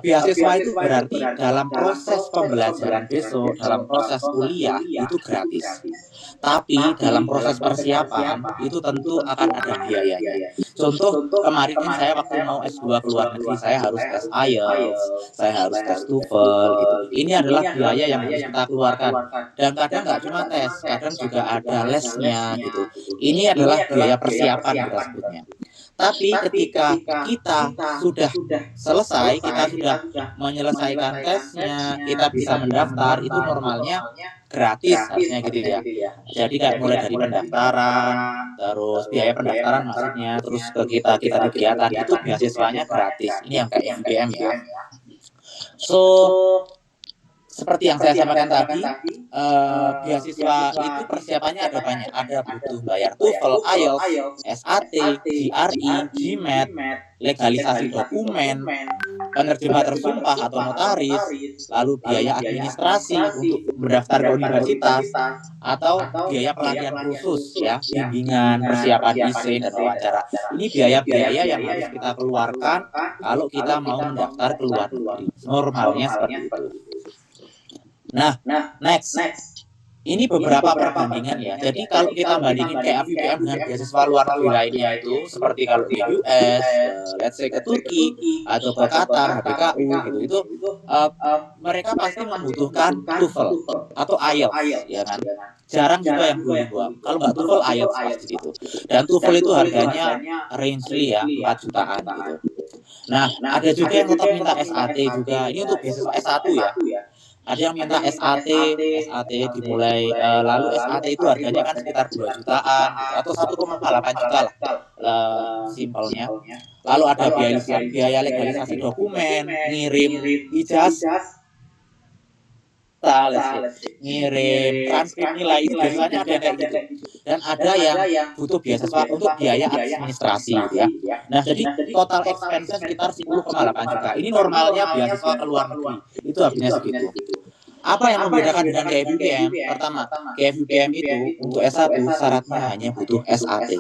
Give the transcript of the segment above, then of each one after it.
Beasiswa itu berarti dalam proses pembelajaran besok, dalam proses kuliah itu gratis. Tapi dalam proses persiapan itu tentu akan ada biayanya. Contoh, kemarin saya waktu mau S2 ke luar negeri, saya harus tes IELTS, saya harus tes TOEFL gitu. Ini adalah biaya yang harus kita keluarkan. Dan kadang nggak cuma tes, kadang juga ada lesnya gitu. Ini adalah biaya persiapan kita sebutnya. Tapi ketika kita sudah selesai, kita sudah menyelesaikan tesnya, kita bisa mendaftar, itu normalnya gratis harusnya gitu ya. Jadi kayak mulai dari pendaftaran, terus biaya pendaftaran maksudnya, terus ke kita kegiatan itu beasiswanya gratis. Ini yang kayak FIPM ya. So, seperti yang saya sampaikan tadi, beasiswa itu persiapannya ada banyak. Ada butuh bayar TOEFL, IELTS, SAT, GRE, GMAT, legalisasi dokumen, penerjemah tersumpah atau notaris, lalu biaya administrasi untuk mendaftar ke universitas, atau biaya pelatihan khusus ya, bimbingan, persiapan IC dan wawancara. Ini biaya-biaya yang harus kita keluarkan kalau kita mau mendaftar ke luar negeri. Normalnya seperti itu. Nah, next. Ini beberapa perbandingan ya. Jadi kalau kita bandingin kayak FIPM dengan beasiswa luar negeri lainnya itu, seperti kalau di US, let's say ke Turki atau ke Qatar, HBKU gitu, itu mereka pasti membutuhkan TOEFL atau IELTS, ya kan? Jarang juga yang 2 kalau nggak TOEFL, IELTS pasti gitu. Dan TOEFL itu harganya range ya 4 jutaan gitu. Nah, ada juga yang tetap minta SAT juga. Ini untuk beasiswa S1 ya. Ada yang minta SAT dimulai, lalu SAT itu harganya kan sekitar 2 jutaan gitu, atau 1,8 juta lah, simpelnya. Lalu ada biaya legalisasi dokumen, ngirim ijazah, ngirim transkrip nilai, itu biasanya ada yang kayak gitu. Dan ada yang butuh beasiswa untuk biaya administrasi gitu ya. Nah, jadi total expense sekitar 10,8 juta. Ini normalnya beasiswa ke luar negeri, itu harganya segitu. Apa yang membedakan dengan KFUPM? Pertama, KFUPM itu untuk S1 syaratnya hanya butuh SAT.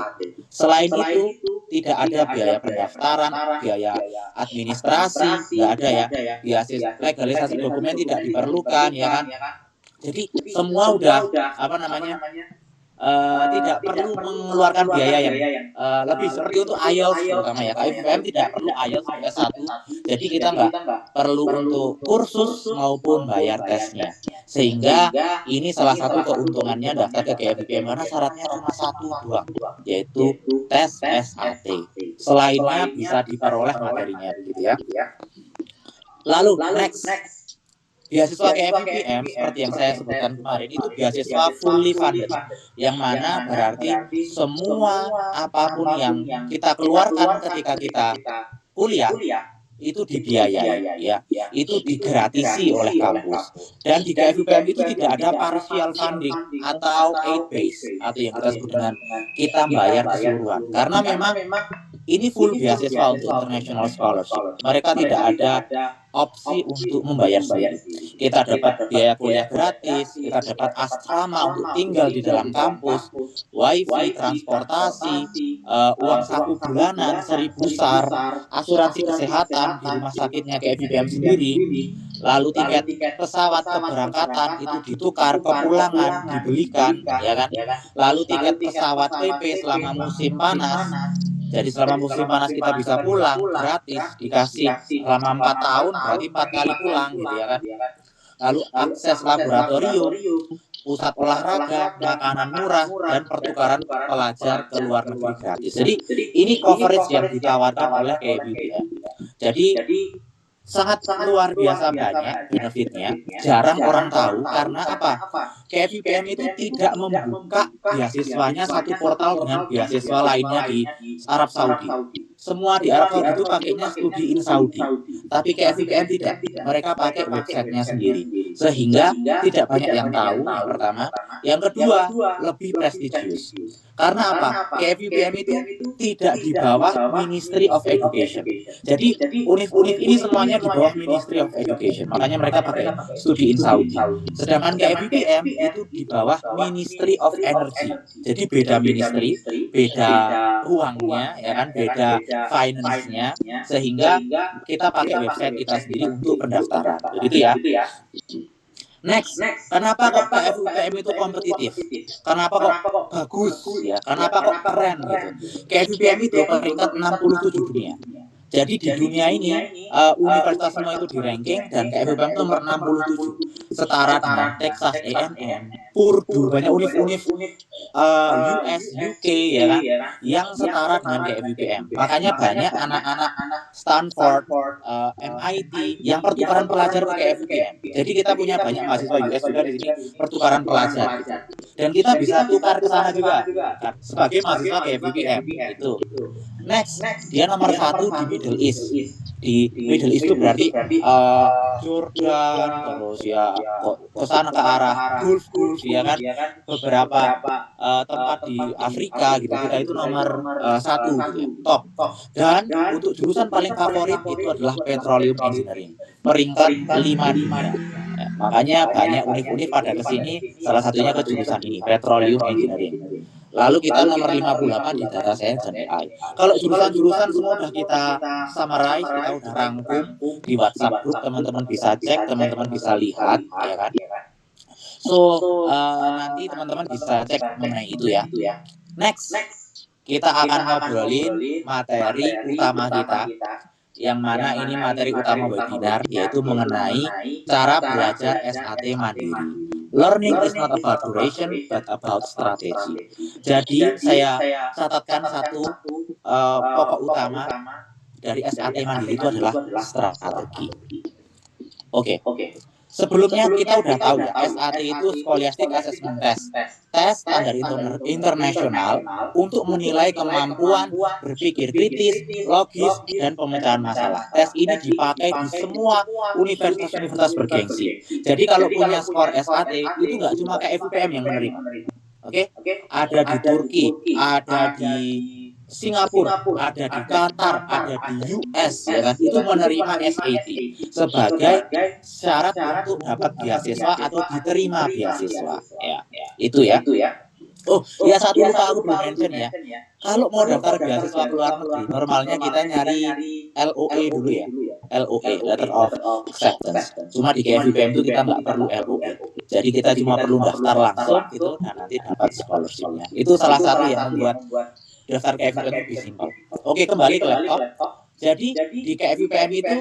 Selain itu, tidak ada biaya pendaftaran, biaya administrasi, nggak ada ya. Beasiswa legalisasi dokumen tidak diperlukan, ya kan? Jadi semua udah tidak perlu mengeluarkan biaya yang lebih, seperti untuk IELTS terutama ya. KFUPM tidak perlu IELTS untuk S1, jadi kita nggak perlu untuk kursus maupun bayar tesnya. Sehingga ini salah satu keuntungannya daftar ke KFUPM, karena syaratnya cuma 1 doang, yaitu tes SAT. Selainnya bisa diperoleh materinya begitu ya. Lalu next. Beasiswa KFUPM seperti yang saya sebutkan kemarin itu beasiswa fully funded, yang mana berarti semua apapun yang kita keluarkan ketika kita kuliah itu dibiayai ya, itu digratisi oleh kampus. Dan di KFUPM itu tidak ada partial funding atau aid base, atau yang kita sebut dengan kita bayar keseluruhan, karena memang ini full beasiswa untuk international scholarship. Mereka tidak ada opsi untuk membayar sendiri. Kita dapat biaya kuliah gratis, kita dapat asrama untuk tinggal di dalam kampus, wifi, transportasi, uang saku bulanan 1.000 SAR, asuransi kesehatan di rumah sakitnya KFUPM sendiri, lalu tiket pesawat keberangkatan itu ditukar, kepulangan dibelikan, ya kan? Lalu tiket pesawat PP selama musim panas. Jadi selama musim panas kita bisa pulang gratis, dikasih selama 4 tahun, berarti 4 kali pulang gitu ya kan. Lalu akses laboratorium, pusat olahraga, makanan murah, dan pertukaran pelajar ke luar negeri gratis. Jadi ini coverage yang ditawarkan oleh KFUPM. Jadi sangat luar biasa banyak benefitnya, jarang orang tahu. Karena apa? KFUPM itu tidak membuka beasiswanya satu portal dengan beasiswa lainnya di Arab Saudi. Semua di Arab Saudi itu pakainya studi in Saudi, tapi KFUPM tidak. Mereka pakai websitenya sendiri, sehingga tidak banyak yang tahu, yang pertama. Yang kedua, lebih prestisius. Karena apa? KFUPM itu tidak di bawah Ministry of Education. Jadi univ-univ ini semuanya di bawah Ministry of Education. Makanya mereka pakai studi in Saudi. Sedangkan KFUPM itu di bawah Ministry of Energy. Jadi beda ministry, beda ruangnya, ya kan, beda finance-nya, sehingga kita pakai website kita sendiri untuk pendaftaran. Begitu ya. Next, kenapa kok KFUPM itu kompetitif? Kenapa kok bagus ya? Kenapa kok keren gitu? KFUPM itu peringkat 67 dunia. Jadi di dunia ini universitas semua itu di ranking dan KFUPM itu nomor 67, setara dengan Texas A&M, Purdue, banyak univ-univ US, UK ya kan, yang setara dengan KFUPM. Makanya banyak anak-anak Stanford, MIT yang pertukaran pelajar ke KFUPM. Jadi kita punya banyak mahasiswa US juga di sini pertukaran pelajar gitu. Dan kita bisa tukar ke sana juga sebagai mahasiswa KFUPM itu. Next, dia nomor 1 di Middle East. Di Middle East itu berarti Jordan, terus ya ke sana ke arah Gulf ya kan, beberapa tempat di Afrika gitu. Kita itu nomor 1 gitu ya, top. Dan untuk jurusan paling favorit itu adalah Petroleum Engineering, peringkat 5 dunia. Ya, makanya banyak univ-univ pada kesini, salah satunya ke jurusan ini, Petroleum Engineering. Lalu kita nomor 58 di Data Science dan AI. Kalau jurusan-jurusan semua udah kita summarize, kita udah rangkum di WhatsApp group, teman-teman bisa cek, teman-teman bisa lihat, ya kan. So, nanti teman-teman bisa cek mengenai itu ya. Next, kita akan ngobrolin materi utama kita, yang mana ini materi utama webinar, yaitu mengenai cara belajar SAT mandiri. Learning is not about duration, but about strategy. Jadi saya catatkan satu pokok utama dari SAT mandiri itu adalah strategi. Oke. Sebelumnya kita udah tahu ya, SAT itu Scholastic Assessment Test, tes standar internasional untuk menilai kemampuan berpikir kritis, logis, dan pemecahan masalah. Tes ini dipakai di semua universitas-universitas bergengsi. Jadi kalau punya skor SAT itu nggak cuma KFUPM yang menerima. Oke? Ada di Turki, ada di Singapura, ada di Qatar, ada di US, ya kan, itu menerima SAT sebagai syarat untuk dapat beasiswa atau diterima beasiswa. Ya, itu ya. Oh, ya satu lupa aku belum mention ya. Kalau mau daftar beasiswa ke luar negeri, normalnya kita nyari LOA dulu ya. LOA, Letter of Acceptance. Cuma di KFUPM itu kita nggak perlu LOA. Jadi kita cuma perlu daftar langsung gitu dan nanti dapat scholarship-nya. Itu salah satu yang membuat daftar KFUPM lebih simpel. Oke, kembali ke laptop. Jadi di KFUPM itu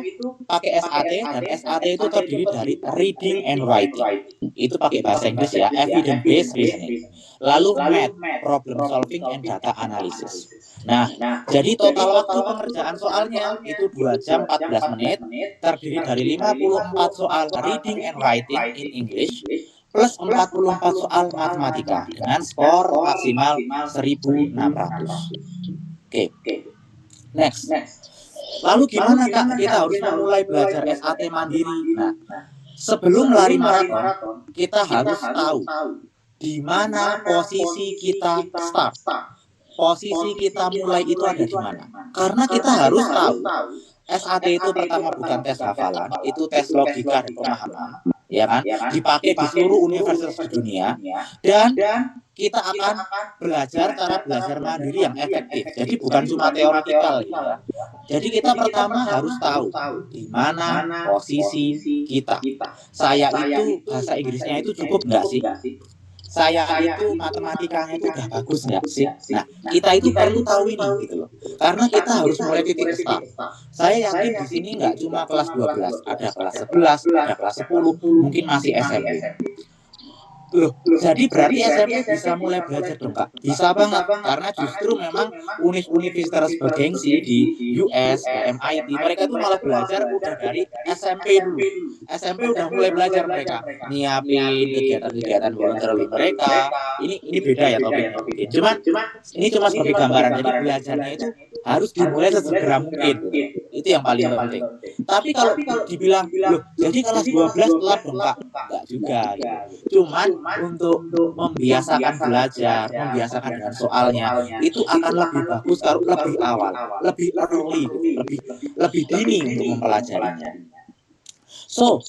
pakai SAT, dan SAT itu terdiri dari reading and writing. Itu pakai bahasa Inggris ya, evidence based reasoning. Lalu math, problem solving and data analysis. Nah, jadi total waktu pengerjaan soalnya itu 2 jam 14 menit, terdiri dari 54 soal reading and writing in English plus 44 soal matematika dengan skor maksimal 1.600. Oke. Next. Lalu gimana Kak kita harus memulai belajar SAT mandiri? Nah, sebelum lari maraton, kita harus tahu di mana posisi kita start. Posisi kita mulai itu ada di mana? Karena kita harus tahu SAT itu pertama bukan tes hafalan, itu tes logika dan pemahaman, ya kan? Dipakai di seluruh universitas di dunia, dan kita akan belajar cara belajar mandiri yang efektif. Jadi bukan cuma teoretikal ya. Jadi kita pertama harus tahu di mana posisi kita. Saya itu bahasa Inggrisnya itu cukup nggak sih? Saya itu matematikanya itu udah bagus nggak sih? Nah, kita itu perlu tahu ini gitu loh. Karena kita harus mulai titik start. Saya yakin di sini nggak cuma kelas 12, ada kelas 11, ada kelas 10, mungkin masih SMP. Loh, jadi berarti SMP bisa mulai belajar dong Kak? Bisa banget, karena justru memang universitas bergengsi di US, MIT, mereka tuh malah belajar udah dari SMP dulu. SMP udah mulai belajar mereka, nyiapin kegiatan-kegiatan volunteering mereka. Ini beda ya topiknya mungkin. Cuman ini cuma sebagai gambaran, jadi belajarnya itu harus dimulai sesegera mungkin gitu. Itu yang paling penting. Tapi kalau dibilang, loh jadi kelas 12 telat dong Kak? Enggak juga gitu. Cuman untuk membiasakan belajar, membiasakan dengan soalnya, itu akan lebih bagus kalau lebih awal, lebih early gitu, lebih dini untuk mempelajarinya. So,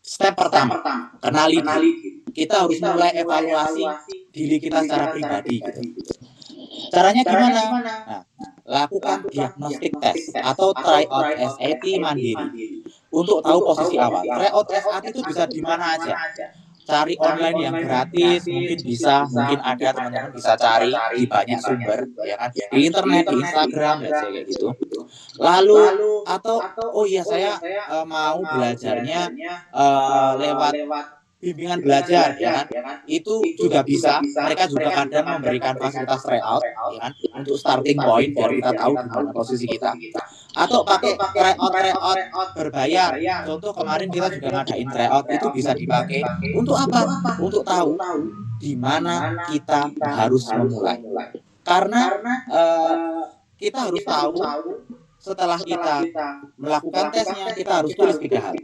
step pertama, kenali diri. Kita harus mulai evaluasi diri kita secara pribadi gitu. Caranya gimana? Nah, lakukan diagnostic test atau tryout SAT mandiri untuk tahu posisi awal. Tryout SAT itu bisa di mana aja. Cari online yang gratis, mungkin ada teman-teman bisa cari di banyak sumber, ya kan? Di internet, di Instagram, dan kayak gitu. Lalu atau oh iya saya mau belajarnya lewat bimbingan belajar, ya kan? Itu juga bisa. Mereka juga kadang memberikan fasilitas tryout, ya kan? Untuk starting point biar kita tahu di mana posisi kita. Atau pakai tryout berbayar. Contoh kemarin kita juga ngadain tryout, itu bisa dipakai untuk apa? Untuk tahu di mana kita harus memulai. Karena kita harus tahu setelah kita melakukan tesnya, kita harus tulis 3 hal.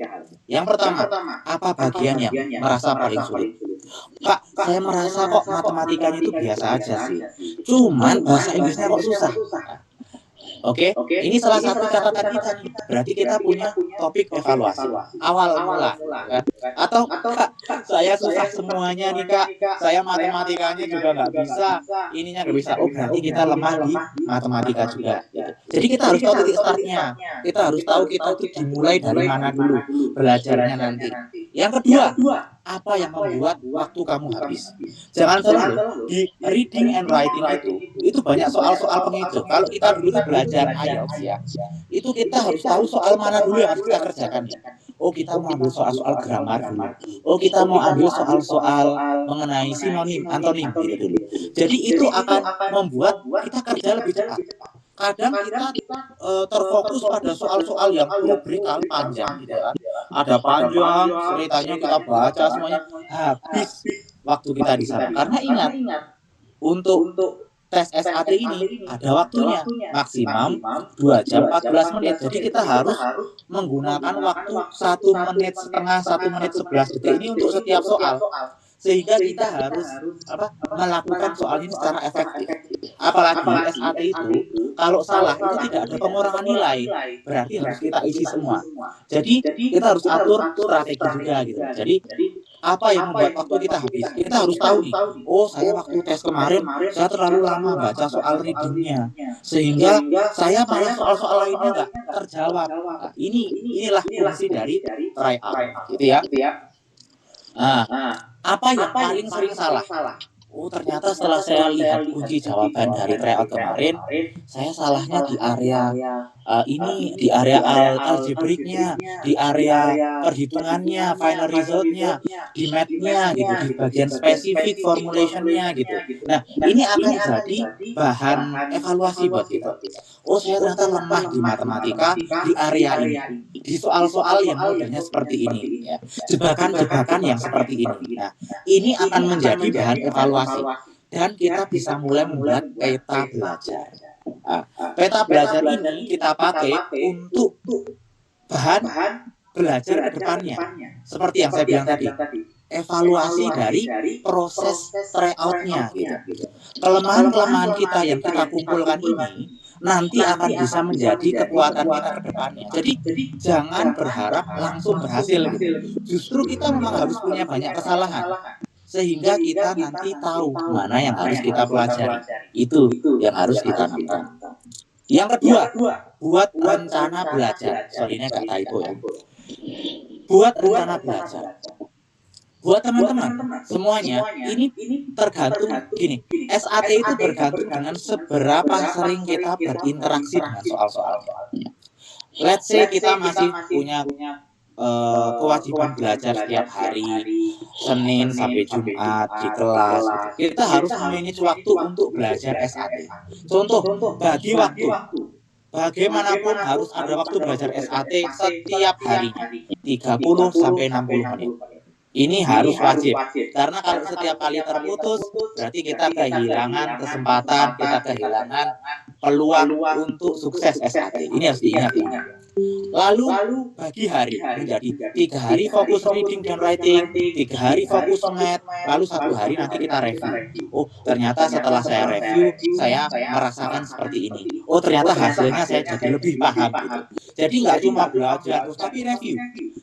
Yang pertama, apa bagian yang merasa paling sulit? Kak, saya merasa kok matematikanya itu biasa aja sih. Cuman bahasa Inggrisnya kok susah. Oke, ini salah satu catatan kita nih. Berarti kita punya topik evaluasi awal mula, kan? Atau Kak, saya susah semuanya nih Kak. Saya matematikanya juga nggak bisa, ininya nggak bisa. Oh berarti kita lemah di matematika juga. Gitu. Jadi kita harus tahu titik startnya. Kita harus tahu kita itu dimulai dari mana dulu belajarnya nanti. Yang kedua, apa yang membuat waktu kamu habis? Jangan salah loh, di reading and writing itu banyak soal-soal pengejo. Kalau kita dulu tuh belajar IELTS ya, itu kita harus tahu soal mana dulu yang harus kita kerjakan ya. Oh kita mau ambil soal-soal grammar dulu. Oh kita mau ambil soal-soal mengenai sinonim, antonim gitu dulu. Jadi itu akan membuat kita kerja lebih cepat. Kadang kita terfokus pada soal-soal yang rubrikal panjang gitu kan. Ada panjang, ceritanya kita baca semuanya, habis waktu kita di sana. Karena ingat, untuk tes SAT ini ada waktunya, maksimum 2 jam 14 menit. Jadi kita harus menggunakan waktu 1 menit setengah, 1 menit 11 detik ini untuk setiap soal. Sehingga kita harus melakukan soal ini secara efektif. Apalagi SAT itu kalau salah itu tidak ada pengurangan nilai, berarti harus kita isi semua. Jadi kita harus atur strategi juga gitu. Jadi apa yang membuat waktu kita habis? Kita harus tahu nih. Oh saya waktu tes kemarin saya terlalu lama baca soal readingnya, sehingga saya malah soal-soal lainnya nggak terjawab. Nah, inilah fungsi dari tryout, gitu ya. Nah, apa yang paling sering salah? Oh ternyata setelah saya lihat kunci jawaban dari tryout kemarin, saya salahnya di area di area algebraiknya, di area perhitungannya, final resultnya, di math-nya gitu, di bagian spesifik formulationnya gitu. Nah ini akan jadi bahan evaluasi buat kita. Oh saya ternyata lemah di matematika di area ini, di soal-soal yang modelnya seperti ini, ya. Jebakan-jebakan yang seperti ini. Nah ini akan menjadi bahan evaluasi dan kita bisa mulai membuat peta belajar. Nah, peta belajar ini kita pakai untuk bahan belajar ke depannya. Seperti yang saya bilang tadi, evaluasi dari proses tryout-nya gitu. Kelemahan-kelemahan kita yang kita kumpulkan ini nanti akan bisa menjadi kekuatan kita ke depannya. Jadi jangan berharap langsung berhasil gitu. Justru kita memang harus punya banyak kesalahan sehingga kita nanti tahu mana yang harus kita pelajari. Itu yang harus ditanamkan. Yang kedua, buat rencana belajar. Soalnya nggak typo ya. Buat rencana belajar. Buat teman-teman semuanya, ini tergantung gini. SAT itu bergantung dengan seberapa sering kita berinteraksi dengan soal-soalnya. Let's say kita masih punya kewajiban belajar setiap hari, Senin sampai Jumat di kelas gitu. Kita harus manage waktu untuk belajar SAT. Contoh, bagi waktu. Bagaimanapun harus ada waktu belajar SAT setiap harinya, 30 sampai 60 menit. Ini harus wajib, karena kalau setiap kali terputus, berarti kita kehilangan kesempatan, kita kehilangan peluang untuk sukses SAT. Ini harus diingat ya. Lalu bagi hari menjadi 3 hari fokus reading dan writing, 3 hari fokus math, lalu 1 hari nanti kita review. Oh, ternyata setelah saya review, saya merasakan seperti ini. Oh, ternyata hasilnya saya jadi lebih paham gitu. Jadi nggak cuma belajar terus, tapi review.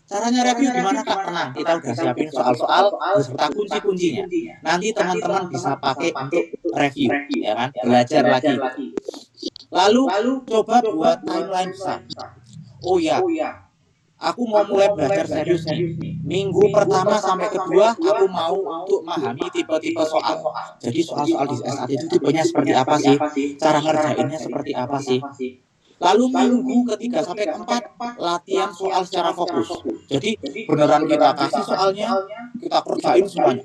Caranya review gimana Kak? Tenang, kita udah siapin soal-soal beserta kunci-kuncinya. Nanti teman-teman bisa pakai untuk review, ya kan? Belajar lagi. Lalu coba buat timeline besar. Oh ya, aku mau mulai belajar serius nih. Minggu pertama sampai kedua aku mau untuk memahami tipe-tipe soal. Jadi soal-soal di SAT itu tipenya seperti apa sih? Cara ngerjainnya seperti apa sih? Lalu minggu ketiga sampai keempat latihan soal secara fokus. Jadi beneran kita kasih soalnya, kita kerjain semuanya.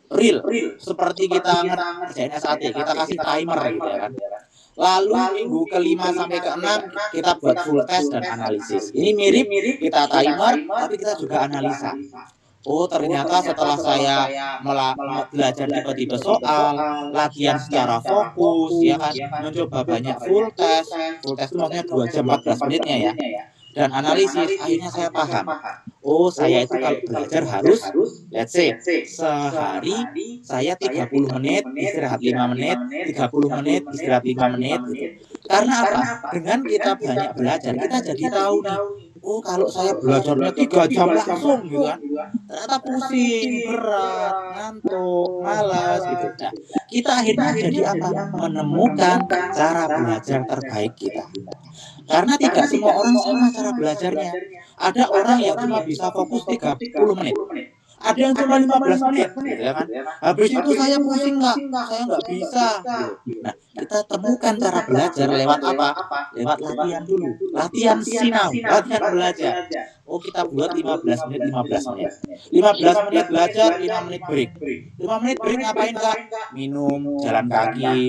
Real, seperti kita ngerjain SAT, kita kasih timer gitu ya kan. Lalu minggu kelima sampai keenam kita buat full test dan analisis. Ini mirip kita timer, tapi kita juga analisa. Oh, ternyata setelah saya belajar tipe-tipe soal, latihan secara fokus, ya kan, mencoba banyak full test itu maksudnya 2 jam 14 menitnya ya, dan analisis, akhirnya saya paham. Oh, saya itu kalau belajar harus, let's say, sehari saya 30 menit, istirahat 5 menit, 30 menit, istirahat 5 menit gitu. Karena apa? Dengan kita banyak belajar, kita jadi tahu nih, oh kalau saya belajarnya 3 jam langsung gitu kan, ternyata pusing, berat, ngantuk, malas gitu. Nah, kita akhirnya jadi apa? Menemukan cara belajar terbaik kita. Karena tidak semua orang sama cara belajarnya. Ada orang yang cuma bisa fokus 30 menit. Ada yang cuma 15 menit, gitu ya kan. Habis itu saya pusing Kak, saya nggak bisa. Gitu. Nah, kita temukan cara belajar lewat apa? Lewat latihan dulu. Latihan sinau, latihan belajar. Oh, kita buat 15 menit, 15 menit. 15 menit belajar, 5 menit break. 5 menit break ngapain Kak? Minum, jalan kaki,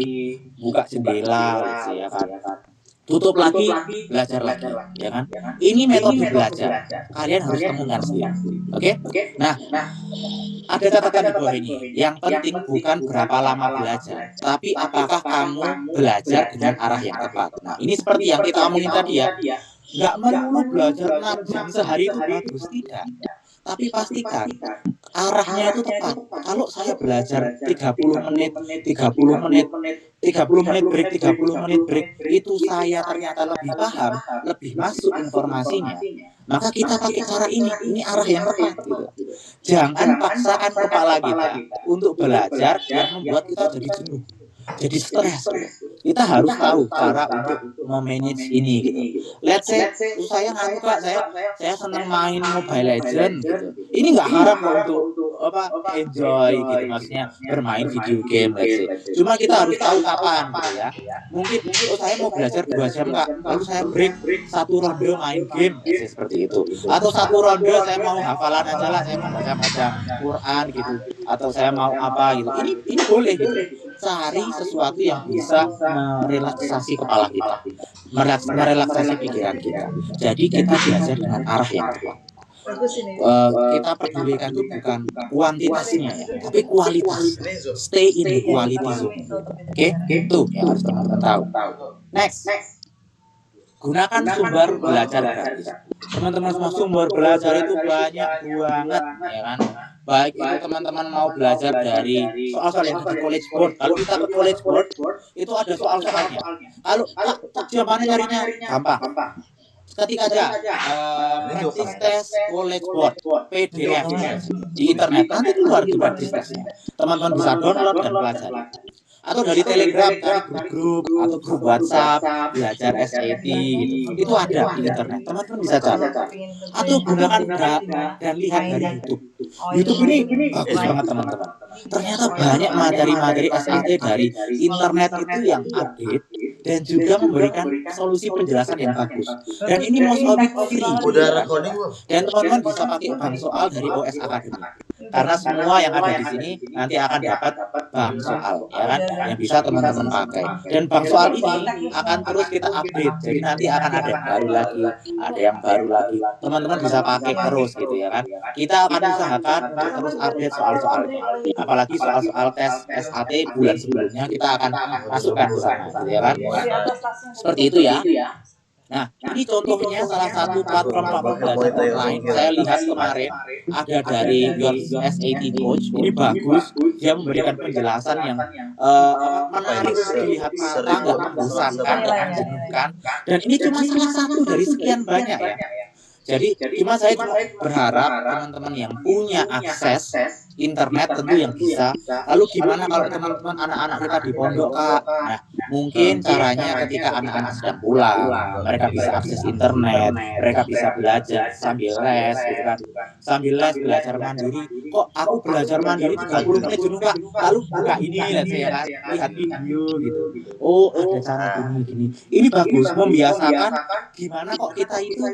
buka jendela, ya kan. Tutup lagi, belajar lagi, ya kan? Ini metode belajar. Kalian harus temukan sendiri. Oke? Nah, ada catatan di bawah ini. Yang penting bukan berapa lama belajar, tapi apakah kamu belajar dengan arah yang tepat. Nah, ini seperti yang kita omongin tadi ya. Nggak melulu belajar 6 jam sehari itu bagus, tidak. Tapi pastikan arahnya itu tepat. Kalau saya belajar 30 menit, 30 menit, 30 menit break, 30 menit break, itu saya ternyata lebih paham, lebih masuk informasinya, maka kita pakai cara ini arah yang tepat gitu. Jangan paksakan kepala kita untuk belajar yang membuat kita jadi jenuh, jadi stres. Kita harus tahu cara untuk memanage ini gitu. Let's say saya ngantuk Kak, saya senang main Mobile Legend gitu. Ini nggak haram kok untuk enjoy gitu, maksudnya bermain video game let's say. Cuma kita harus tahu kapan gitu ya. Mungkin saya mau belajar 2 jam Kak, lalu saya break 1 ronde main game let's say, seperti itu. Atau 1 ronde saya mau hafalan aja lah, saya mau baca Quran gitu, atau saya mau apa gitu. Ini boleh gitu. Cari sesuatu yang bisa merelaksasi kepala kita, merelaksasi pikiran kita. Jadi kita belajar dengan arah yang tepat. Kita pedulikan itu bukan kuantitasnya ya, tapi kualitas. Stay in the quality zone. Oke, itu yang harus teman-teman tahu. Next, gunakan sumber belajar gratis. Teman-teman semua, sumber belajar itu banyak banget, ya kan? Baik itu teman-teman mau belajar dari soal-soal yang di college board. Kalau kita ke college board, itu ada soal-soalnya. Kalau gimana nyarinya? Gampang. Ketik aja practice test college board PDF di internet, nanti keluar tuh practice testnya. Teman-teman bisa download dan pelajari. Atau dari Telegram, cari grup atau grup WhatsApp belajar SAT gitu. Itu ada di internet, teman-teman bisa cari. Atau gunakan dan lihat dari YouTube. YouTube ini bagus banget teman-teman. Ternyata banyak materi-materi SAT dari internet itu yang update dan juga memberikan solusi penjelasan yang bagus. Dan ini most of it free. Udah recording belum? Dan teman-teman bisa pakai bank soal dari OS Academy. Karena semua yang ada di sini nanti akan dapat bank soal, ya kan, yang bisa teman-teman pakai. Dan bank soal ini akan terus kita update. Jadi nanti akan ada yang baru lagi, ada yang baru lagi. Teman-teman bisa pakai terus gitu ya kan. Kita akan usahakan untuk terus update soal-soalnya. Apalagi soal-soal tes SAT bulan sebelumnya kita akan masukkan ke sana gitu ya kan. Seperti itu ya. Nah, ini contohnya salah satu platform pembelajaran online. Saya lihat kemarin ada dari Your SAT Coach. Ini bagus. Dia memberikan penjelasan yang menarik dilihat mata, nggak membosankan, nggak menjenuhkan. Dan ini cuma salah satu dari sekian banyak ya. Jadi saya cuma berharap teman-teman yang punya akses internet tentu yang bisa. Lalu gimana kalau teman-teman anak-anak kita di pondok, Kak? Nah, mungkin caranya ketika anak-anak sedang pulang, mereka bisa akses internet, mereka bisa belajar sambil les gitu kan. Sambil les belajar mandiri. Kok aku belajar mandiri 30 menit jenuh, Kak? Lalu buka ini let's say ya kan, lihat video gitu. Oh, ada cara gini. Ini bagus membiasakan gimana kok kita itu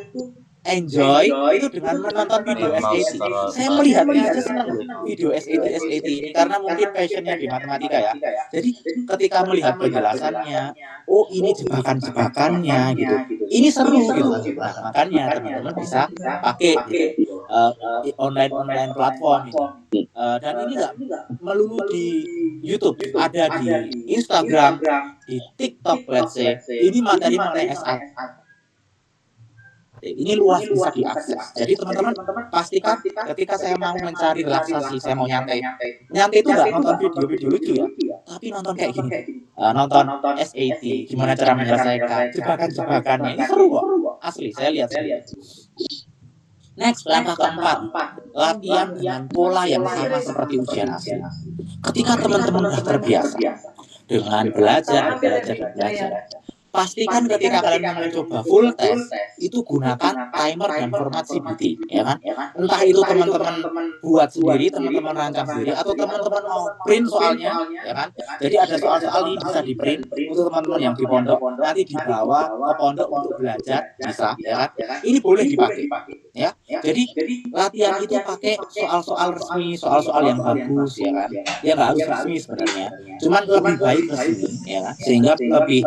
enjoy itu dengan menonton video SAT. Saya melihatnya aja senang loh video SAT ini karena mungkin passionnya di matematika ya. Jadi ketika melihat penjelasannya, oh ini jebakan-jebakannya gitu. Ini seru gitu. Nah, makanya teman-teman bisa pakai gitu, online platform ini. Dan ini nggak melulu di YouTube, ada di Instagram, di TikTok let's say. Ini materi mengenai SAT. Ini luas bisa diakses. Jadi teman-teman pastikan ketika saya mau mencari relaksasi, saya mau nyantai itu nggak nonton video-video lucu ya, tapi nonton kayak gini, nonton SAT, gimana cara menyelesaikan jebakan-jebakannya. Ini seru kok, asli. Saya lihat. Next, langkah keempat, latihan dengan pola yang sama seperti ujian asli. Ketika teman-teman sudah terbiasa dengan belajar, pastikan ketika kalian mencoba full test itu gunakan timer dan format CBT, ya kan? Entah itu teman-teman buat sendiri, teman-teman rancang sendiri, atau teman-teman mau print soalnya, ya kan? Jadi ada soal-soal ini bisa di print untuk teman-teman yang di pondok, nanti dibawa ke pondok untuk belajar, bisa, ya kan? Ini boleh dipakai, ya. Jadi latihan itu pakai soal-soal resmi, soal-soal yang bagus, ya kan? Ya nggak harus resmi sebenarnya, cuman lebih baik resmi, ya kan? Sehingga lebih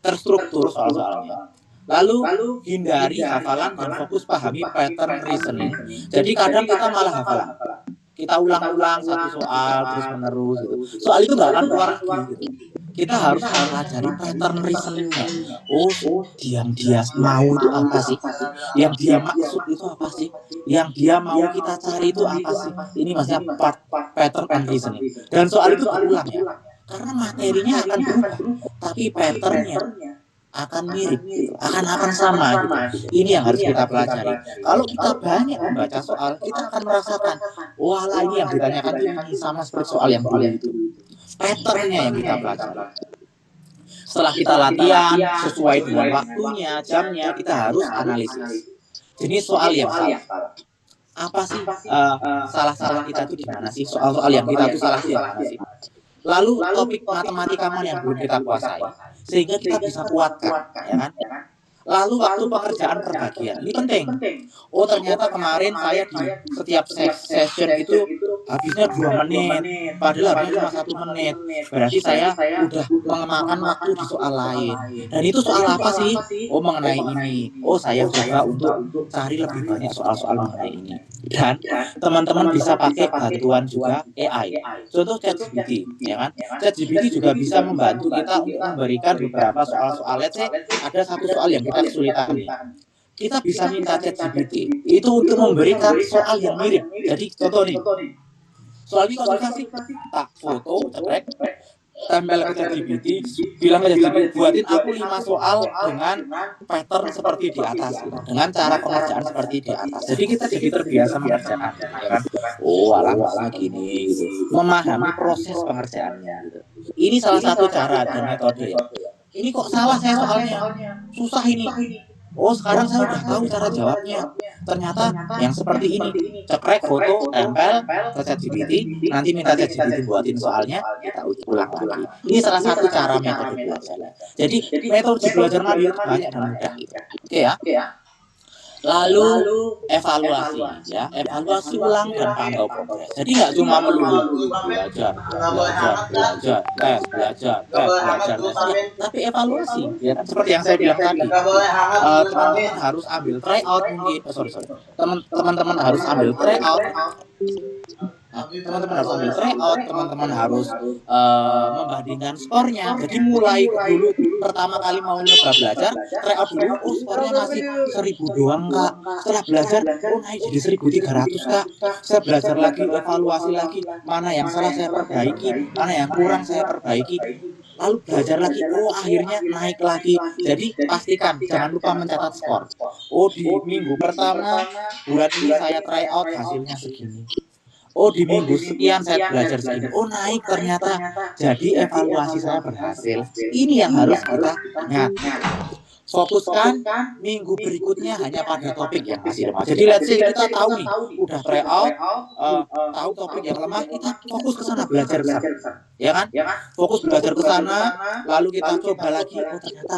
terstruktur soal-soalnya. Lalu hindari hafalan dan fokus pahami pattern reasoning. Jadi kadang kita malah hafalan. Kita ulang-ulang satu soal terus menerus gitu. Soal itu nggak akan keluar lagi gitu. Kita harus mempelajari pattern reasoningnya. Oh, yang dia mau itu apa sih? Yang dia maksud itu apa sih? Yang dia mau kita cari itu apa sih? Ini maksudnya pattern and reasoning. Dan soal itu berulang ya. Karena materinya akan berubah, tapi patternnya akan mirip, gitu. akan sama gitu. Ini yang harus kita pelajari. Kalau kita banyak membaca soal, kita akan merasakan, wah lah ini yang ditanyakan ini sama seperti soal yang dulu itu. Patternnya yang kita pelajari. Setelah kita latihan sesuai dengan waktunya, jamnya, kita harus analisis. Jenis soal yang salah. Apa sih salah-salah kita itu di mana sih? Soal-soal yang kita itu salah di mana sih? Lalu topik matematika mana yang belum kita kuasai sehingga kita bisa kuatkan, ya kan? Lalu waktu pengerjaan perbagian ini penting. Oh ternyata kemarin saya di setiap session itu habisnya 2 menit, padahal habisnya cuma 1 menit. Berarti saya udah mengemakan waktu di soal lain. Dan itu soal apa sih? Oh mengenai ini. Oh saya coba untuk cari lebih banyak soal-soal mengenai ini. Dan teman-teman bisa pakai bantuan juga AI. Contoh ChatGPT, ya kan? ChatGPT juga bisa membantu kita untuk memberikan beberapa soal-soal. Let's say ada satu soal yang kita kesulitan nih. Kita bisa minta ChatGPT itu untuk memberikan soal yang mirip. Jadi contoh nih, soal ini konsultasi, tak foto, cekrek, tempel ke ChatGPT, bilang ke ChatGPT, buatin aku 5 soal dengan pattern seperti di atas, gitu. Dengan cara pengerjaan seperti di atas. Jadi kita jadi terbiasa mengerjakan, ya kan? Oh, maksudnya gini, gitu. Memahami proses pengerjaannya, gitu. Ini salah satu cara dan metode ya. Ini kok salah saya soalnya, susah ini. Oh, sekarang saya udah tahu cara jawabnya. Ternyata yang seperti ini. Cekrek foto, tempel ke ChatGPT, nanti minta ChatGPT buatin soalnya, kita ulang lagi. Ini salah satu cara metode belajar. Jadi, metode belajar mandiri itu banyak dan mudah gitu. Oke ya. Lalu evaluasi ya, evaluasi ulang dan pantau progres. Jadi nggak cuma melulu belajar, tes ya, tapi evaluasi ya kan seperti yang saya bilang tadi. Teman-teman harus ambil tryout mungkin, teman-teman harus ambil tryout. Teman-teman harus ambil tryout, teman-teman harus membandingkan skornya. Jadi mulai dulu pertama kali mau nyoba belajar, tryout dulu, oh skornya masih 1000 doang kak. Setelah belajar, oh naik jadi 1300 kak. Saya belajar lagi, evaluasi lagi, mana yang salah saya perbaiki, mana yang kurang saya perbaiki. Lalu belajar lagi, oh akhirnya naik lagi. Jadi pastikan jangan lupa mencatat skor. Oh di minggu pertama bulan ini saya tryout hasilnya segini. Oh di minggu sekian saya belajar segini. Oh naik ternyata. Jadi evaluasi saya berhasil. Ini yang harus kita ingat. Fokuskan minggu berikutnya hanya pada topik yang masih lemah. Jadi let's say kita tahu nih, udah tryout, tahu topik yang lemah, kita fokus ke sana belajar ke sana. Ya kan? Fokus belajar ke sana, lalu kita coba lagi, oh ternyata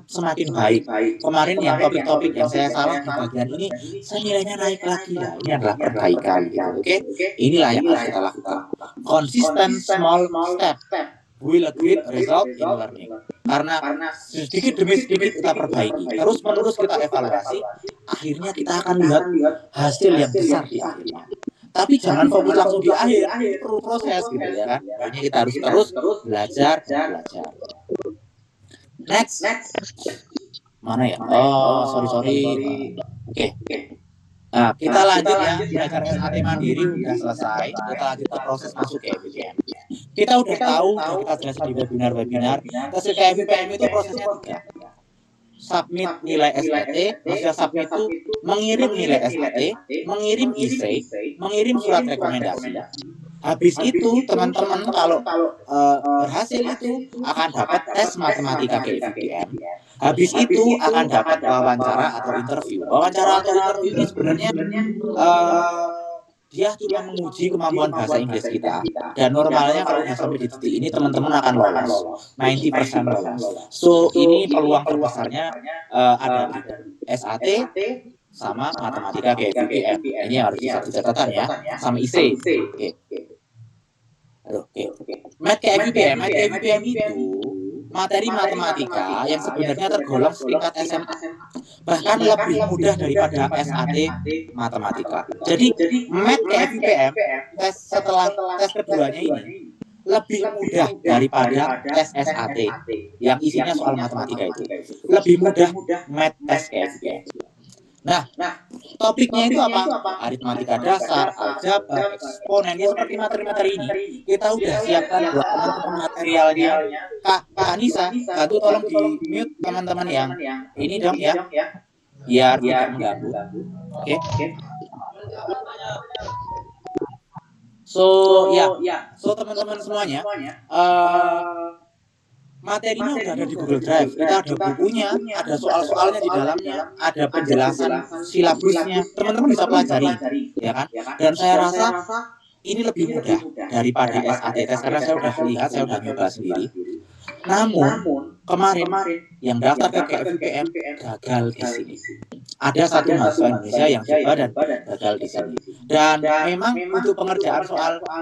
semakin baik. Kemarin yang topik-topik yang saya salah di bagian ini, saya nilainya naik lagi ya. Ini adalah perbaikan gitu. Oke? Inilah yang harus kita lakukan. Consistent small step will a great result in learning. Karena sedikit demi sedikit kita perbaiki, terus menerus kita evaluasi, akhirnya kita akan lihat hasil yang besar di akhirnya. Tapi jangan fokus langsung di akhir, ini perlu proses gitu ya kan. Makanya kita harus terus belajar dan belajar. Next. Mana ya? Oh, sorry. Oke. Nah, kita lanjut ya, belajar SAT mandiri udah selesai. Kita lanjut ke proses masuk ke FIPM. Kita udah tahu, kita jelasin di webinar. Tes ke FIPM itu prosesnya 3. Submit nilai SAT, maksudnya submit itu mengirim nilai SAT, mengirim essay, mengirim surat rekomendasi. Habis itu teman-teman kalau berhasil itu akan dapat tes matematika ke FIPM. Habis itu akan dapat wawancara atau interview. Wawancara atau interview ini sebenarnya dia cuma menguji kemampuan bahasa Inggris kita. Dan normalnya kalau udah sampai di titik ini teman-teman akan lolos, 90% lolos. So ini peluang terbesarnya ada di SAT sama matematika ke FIPM. Ini yang harus dicatatkan ya, sama IC. Oke. Mat ke FIPM itu materi matematika yang sebenarnya tergolong setingkat SMA, bahkan lebih mudah daripada SAT matematika. Jadi mat ke FIPM tes setelah tes keduanya ini lebih mudah daripada tes SAT yang isinya soal matematika itu. Lebih mudah mat tes ke FIPM. Nah, topiknya itu apa? Aritmatika dasar, aljabar, eksponennya seperti materi-materi ini. Kita udah siapkan buat teman-teman materialnya. Kak Anissa, bantu tolong di mute teman-teman yang ini dong ya, biar tidak mengganggu. Oke. So teman-teman semuanya, materinya udah ada di Google Drive. Kita ada bukunya, ada soal-soalnya di dalamnya, ada penjelasan silabusnya. Teman-teman bisa pelajari, ya kan? Dan saya rasa ini lebih mudah daripada SAT tes karena saya udah lihat, saya udah nyoba sendiri. Namun kemarin yang daftar ke FIPM gagal di sini. Ada satu mahasiswa Indonesia yang coba dan gagal di sini. Dan memang untuk pengerjaan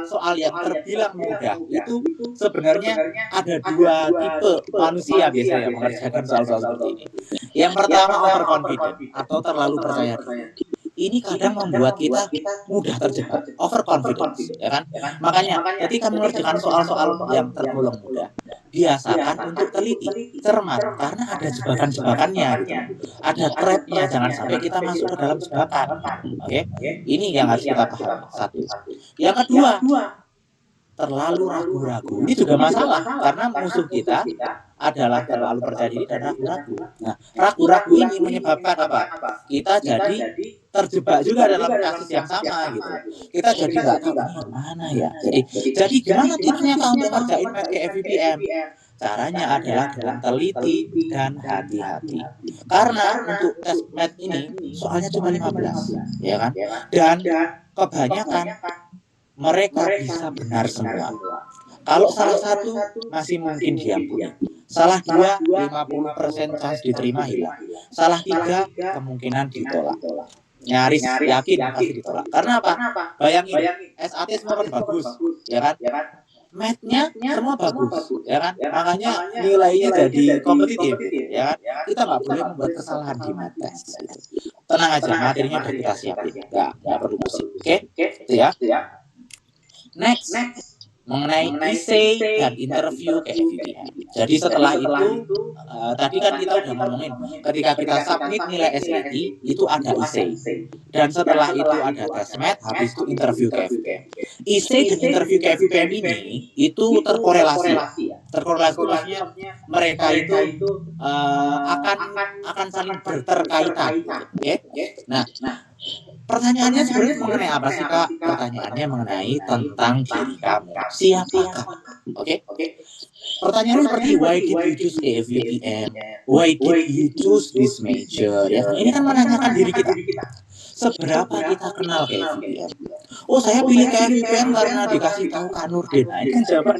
soal yang terbilang mudah itu sebenarnya ada 2 tipe manusia biasanya yang mengerjakan soal-soal seperti ini. Yang pertama overconfident atau terlalu percaya diri. Ini kadang membuat kita mudah terjebak, overconfidence, ya kan? Makanya ketika mengerjakan soal-soal yang tergolong mudah, biasakan untuk teliti, cermat, karena ada jebakan-jebakannya gitu. Ada trapnya, jangan sampai kita masuk ke dalam jebakan. Oke? Ini yang harus kita pahami. Satu. Yang kedua, terlalu ragu-ragu. Ini juga masalah karena musuh kita adalah terlalu percaya diri dan ragu-ragu. Nah, ragu-ragu ini menyebabkan apa? Kita jadi terjebak juga dalam kasus yang sama gitu. Kita jadi nggak tahu ini mana ya. Jadi gimana tipsnya Kak untuk ngerjain mat ke FIPM? Caranya adalah dengan teliti dan hati-hati. Karena untuk tes math ini soalnya cuma 15, ya kan? Dan kebanyakan mereka bisa benar semua. Kalau salah satu masih mungkin diampuni. Salah 2, 50% chance diterima hilang. Salah 3, kemungkinan ditolak. Nyaris yakin pasti ditolak. Karena apa? Bayangin, SAT semua kan bagus, ya kan? Math-nya semua bagus, ya kan? Makanya nilainya jadi kompetitif, ya kan? Kita nggak boleh membuat kesalahan di math test. Gitu. Tenang aja, materinya udah kita siapin, nggak perlu pusing. Oke? Itu ya. Next, mengenai essay dan interview KFUPM. Jadi setelah itu, tadi kan kita udah ngomongin, ketika kita submit nilai SAT, itu ada essay. Dan setelah itu ada tes math, habis itu interview KFUPM. Essay dan interview KFUPM ini, itu terkorelasi. Terkorelasi itu maksudnya mereka itu akan saling berterkaitan. Oke? Nah, pertanyaannya sebenarnya mengenai apa sih, Kak? Pertanyaannya mengenai tentang diri kamu. Siapakah? Oke? Pertanyaannya seperti, why did you choose KFUPM? Why did you choose this major? Ya, ini kan menanyakan diri kita. Seberapa kita kenal KFUPM? Oh, saya pilih KFUPM karena dikasih tahu Kak Nurdin. Nah, ini kan jawaban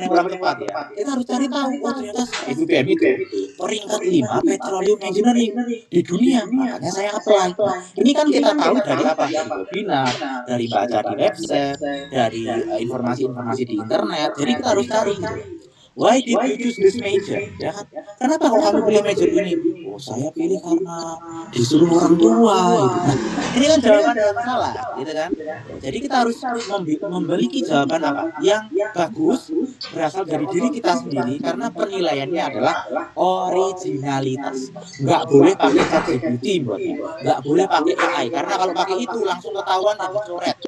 yang kurang tepat ya. Kita harus cari tahu, oh ternyata KFUPM itu peringkat 5 petroleum engineering di dunia. Makanya saya apply. Nah, ini kan kita tahu dari apa? Dari webinar, dari baca di website, dari informasi-informasi di internet. Jadi kita harus cari gitu. Why did you choose this major? Ya kan? Kenapa kok kamu pilih major ini? Oh, saya pilih karena disuruh orang tua gitu. Nah, ini kan jawaban yang salah, gitu kan? Jadi kita harus memiliki jawaban apa? Yang bagus, berasal dari diri kita sendiri, karena penilaiannya adalah originalitas. Nggak boleh pakai ChatGPT buatnya, nggak boleh pakai AI, karena kalau pakai itu langsung ketahuan dan dicoret.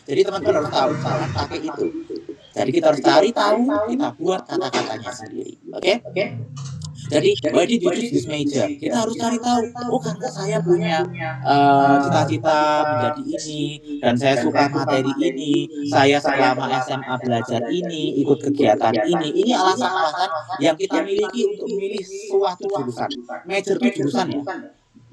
Jadi teman-teman harus tahu, jangan pakai itu. Jadi kita harus cari tahu, kita buat kata-katanya sendiri. Oke? Jadi, why did you choose this major? Kita harus cari tahu. Oh, karena saya punya cita-cita menjadi ini, dan saya suka materi ini. Saya selama SMA belajar ini, ikut kegiatan ini. Ini alasan-alasan yang kita miliki untuk memilih suatu jurusan. Major itu jurusan ya.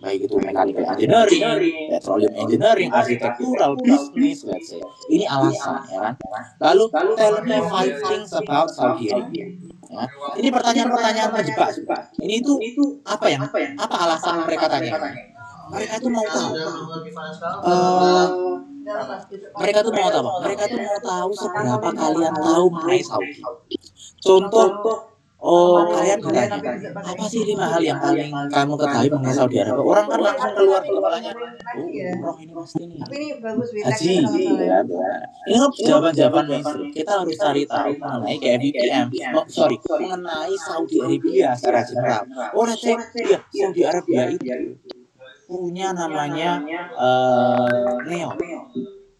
Baik itu mechanical engineering, petroleum engineering, architectural, business, let's say. Ini alasan, ya kan? Lalu, tell me 5 things about Saudi Arabia. Ya. Ini pertanyaan-pertanyaan menjebak. Ini itu apa alasan mereka tanya? Mereka itu mau tahu. Mereka tuh mau tahu. Mereka tuh mau tahu seberapa kalian tahu mengenai Saudi. Contoh. Oh, kalian bertanya, apa sih 5 hal yang paling kamu ketahui mengenai Saudi Arabia? Orang kan langsung keluar di kepalanya, umroh ini pasti nih, haji, gitu kan? Ini kan jawaban-jawaban mainstream. Kita harus cari tahu mengenai KFUPM, mengenai Saudi Arabia secara general. Oh, let's say, ya, Saudi Arabia itu punya namanya NEOM.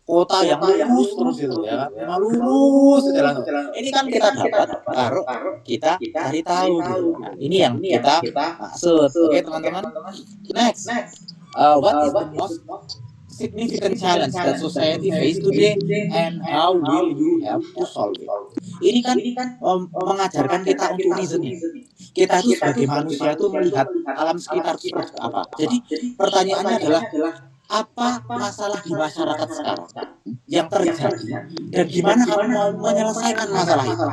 Kota yang lurus terus itu, ya kan? Memang lurus jalan. Ini kan kita dapat kalau kita cari tahu gitu. Nah, ini yang kita maksud. Oke, teman-teman. Next, what is the most significant challenge that society face today and how will you help to solve it? Ini kan mengajarkan kita untuk reasoning. Kita itu sebagai manusia itu melihat alam sekitar seperti apa. Jadi pertanyaannya adalah, apa masalah di masyarakat sekarang yang terjadi dan gimana kamu mau menyelesaikan masalah itu?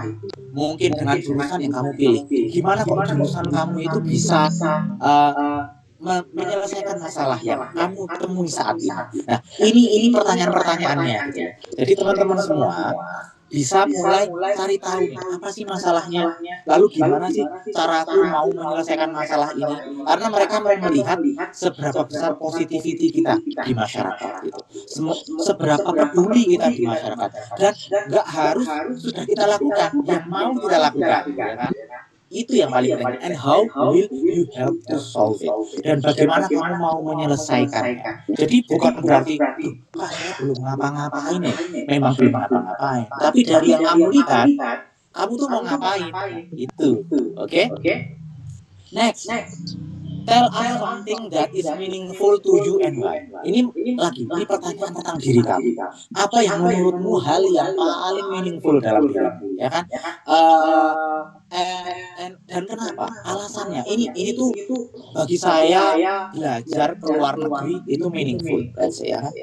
Mungkin dengan jurusan yang kamu pilih, gimana kok jurusan kamu itu bisa menyelesaikan masalah yang kamu temui saat ini? Nah, ini pertanyaan-pertanyaannya gitu. Jadi teman-teman semua bisa mulai cari tahu nih, apa sih masalahnya, lalu gimana sih cara aku mau menyelesaikan masalah ini, karena mereka mau melihat seberapa besar positivity kita di masyarakat gitu, seberapa peduli kita di masyarakat, dan nggak harus sudah kita lakukan, yang mau kita lakukan, ya kan? Itu yang paling penting. And how will you help to solve it? Dan bagaimana kamu mau menyelesaikannya? Jadi bukan berarti, saya belum ngapa-ngapain ya. Memang belum ngapa-ngapain. Tapi dari yang kamu lihat, kamu tuh mau ngapain? Itu. Oke? Next. Tell us something that is meaningful to you and why. Ini pertanyaan tentang diri kamu. Apa yang menurutmu hal yang paling meaningful dalam dirimu, ya kan? Dan kenapa? Alasannya. Ini tuh bagi saya belajar ke luar negeri itu meaningful, ya kan?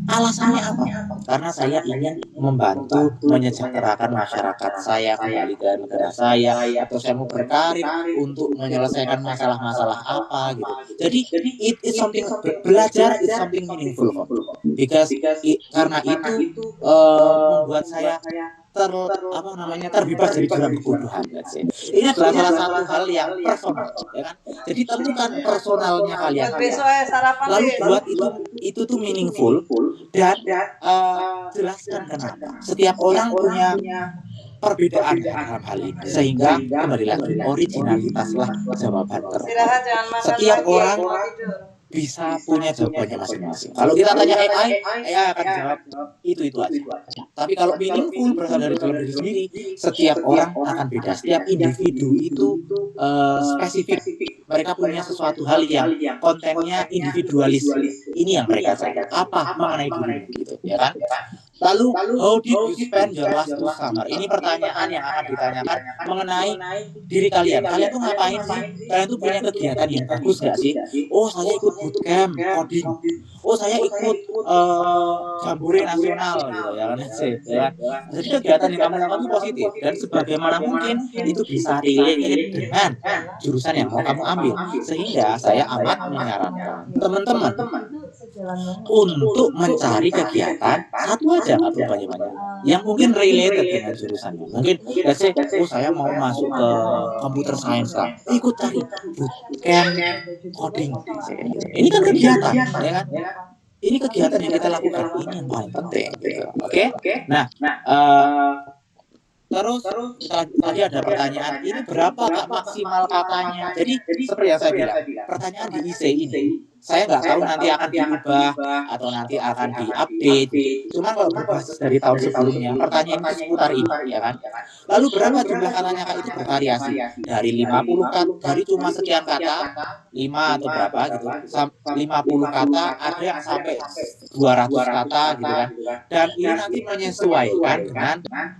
Alasannya apa? Karena saya ingin membantu menyejahterakan masyarakat saya kembali ke negara saya, atau saya mau berkarir untuk menyelesaikan masalah-masalah apa gitu. Jadi it is something, belajar is something meaningful kok. Because karena itu membuat saya terbebas dari jurang kebodohan. Ini adalah salah satu hal yang personal, ya kan? Jadi temukan personalnya kalian, lalu buat itu tuh meaningful, dan jelaskan kenapa. Setiap orang punya perbedaan dalam hal ini, sehingga kembali lagi originalitaslah jawaban terbaik. Setiap orang bisa punya jawabannya masing-masing. Kalau kita tanya AI akan jawab itu aja. Tapi kalau meaningful berasal dari dalam diri sendiri, setiap orang akan beda. Setiap individu itu spesifik. Mereka punya sesuatu hal yang kontennya individualis. Ini yang mereka cari. Apa mengenai dirimu gitu, ya kan? Lalu, how did you spend your last 2 summer? Ini pertanyaan yang akan ditanyakan mengenai diri kalian. Kalian tuh ngapain sih? Kalian tuh punya kegiatan yang bagus gak sih? Oh, saya ikut bootcamp coding. Oh, saya ikut jambore nasional gitu, ya kan? Ya. Jadi kegiatan yang kamu lakukan itu positif, dan sebagaimana mungkin itu bisa relate dengan jurusan yang mau kamu ambil. Sehingga saya amat menyarankan teman-teman untuk mencari kegiatan satu aja, nggak perlu banyak-banyak, yang mungkin related dengan jurusannya. Mungkin let's say, oh saya mau masuk ke computer science lah, ikut cari bootcamp coding. Ini kan kegiatan, ya kan? Ini kegiatan yang kita lakukan, ini yang paling penting gitu. Oke? Nah, terus tadi ada pertanyaan, ini berapa Kak maksimal katanya? Jadi seperti yang saya bilang, pertanyaan di IC ini saya nggak tahu nanti akan diubah atau nanti akan diupdate. Cuman kalau berbasis dari tahun sebelumnya, pertanyaan itu seputar ini, ya kan? Lalu berapa jumlah katanya Kak? Itu bervariasi dari 50 kata, dari cuma sekian kata, 5 atau berapa gitu, 50 kata, ada yang sampai 200 kata gitu kan. Dan ini nanti menyesuaikan dengan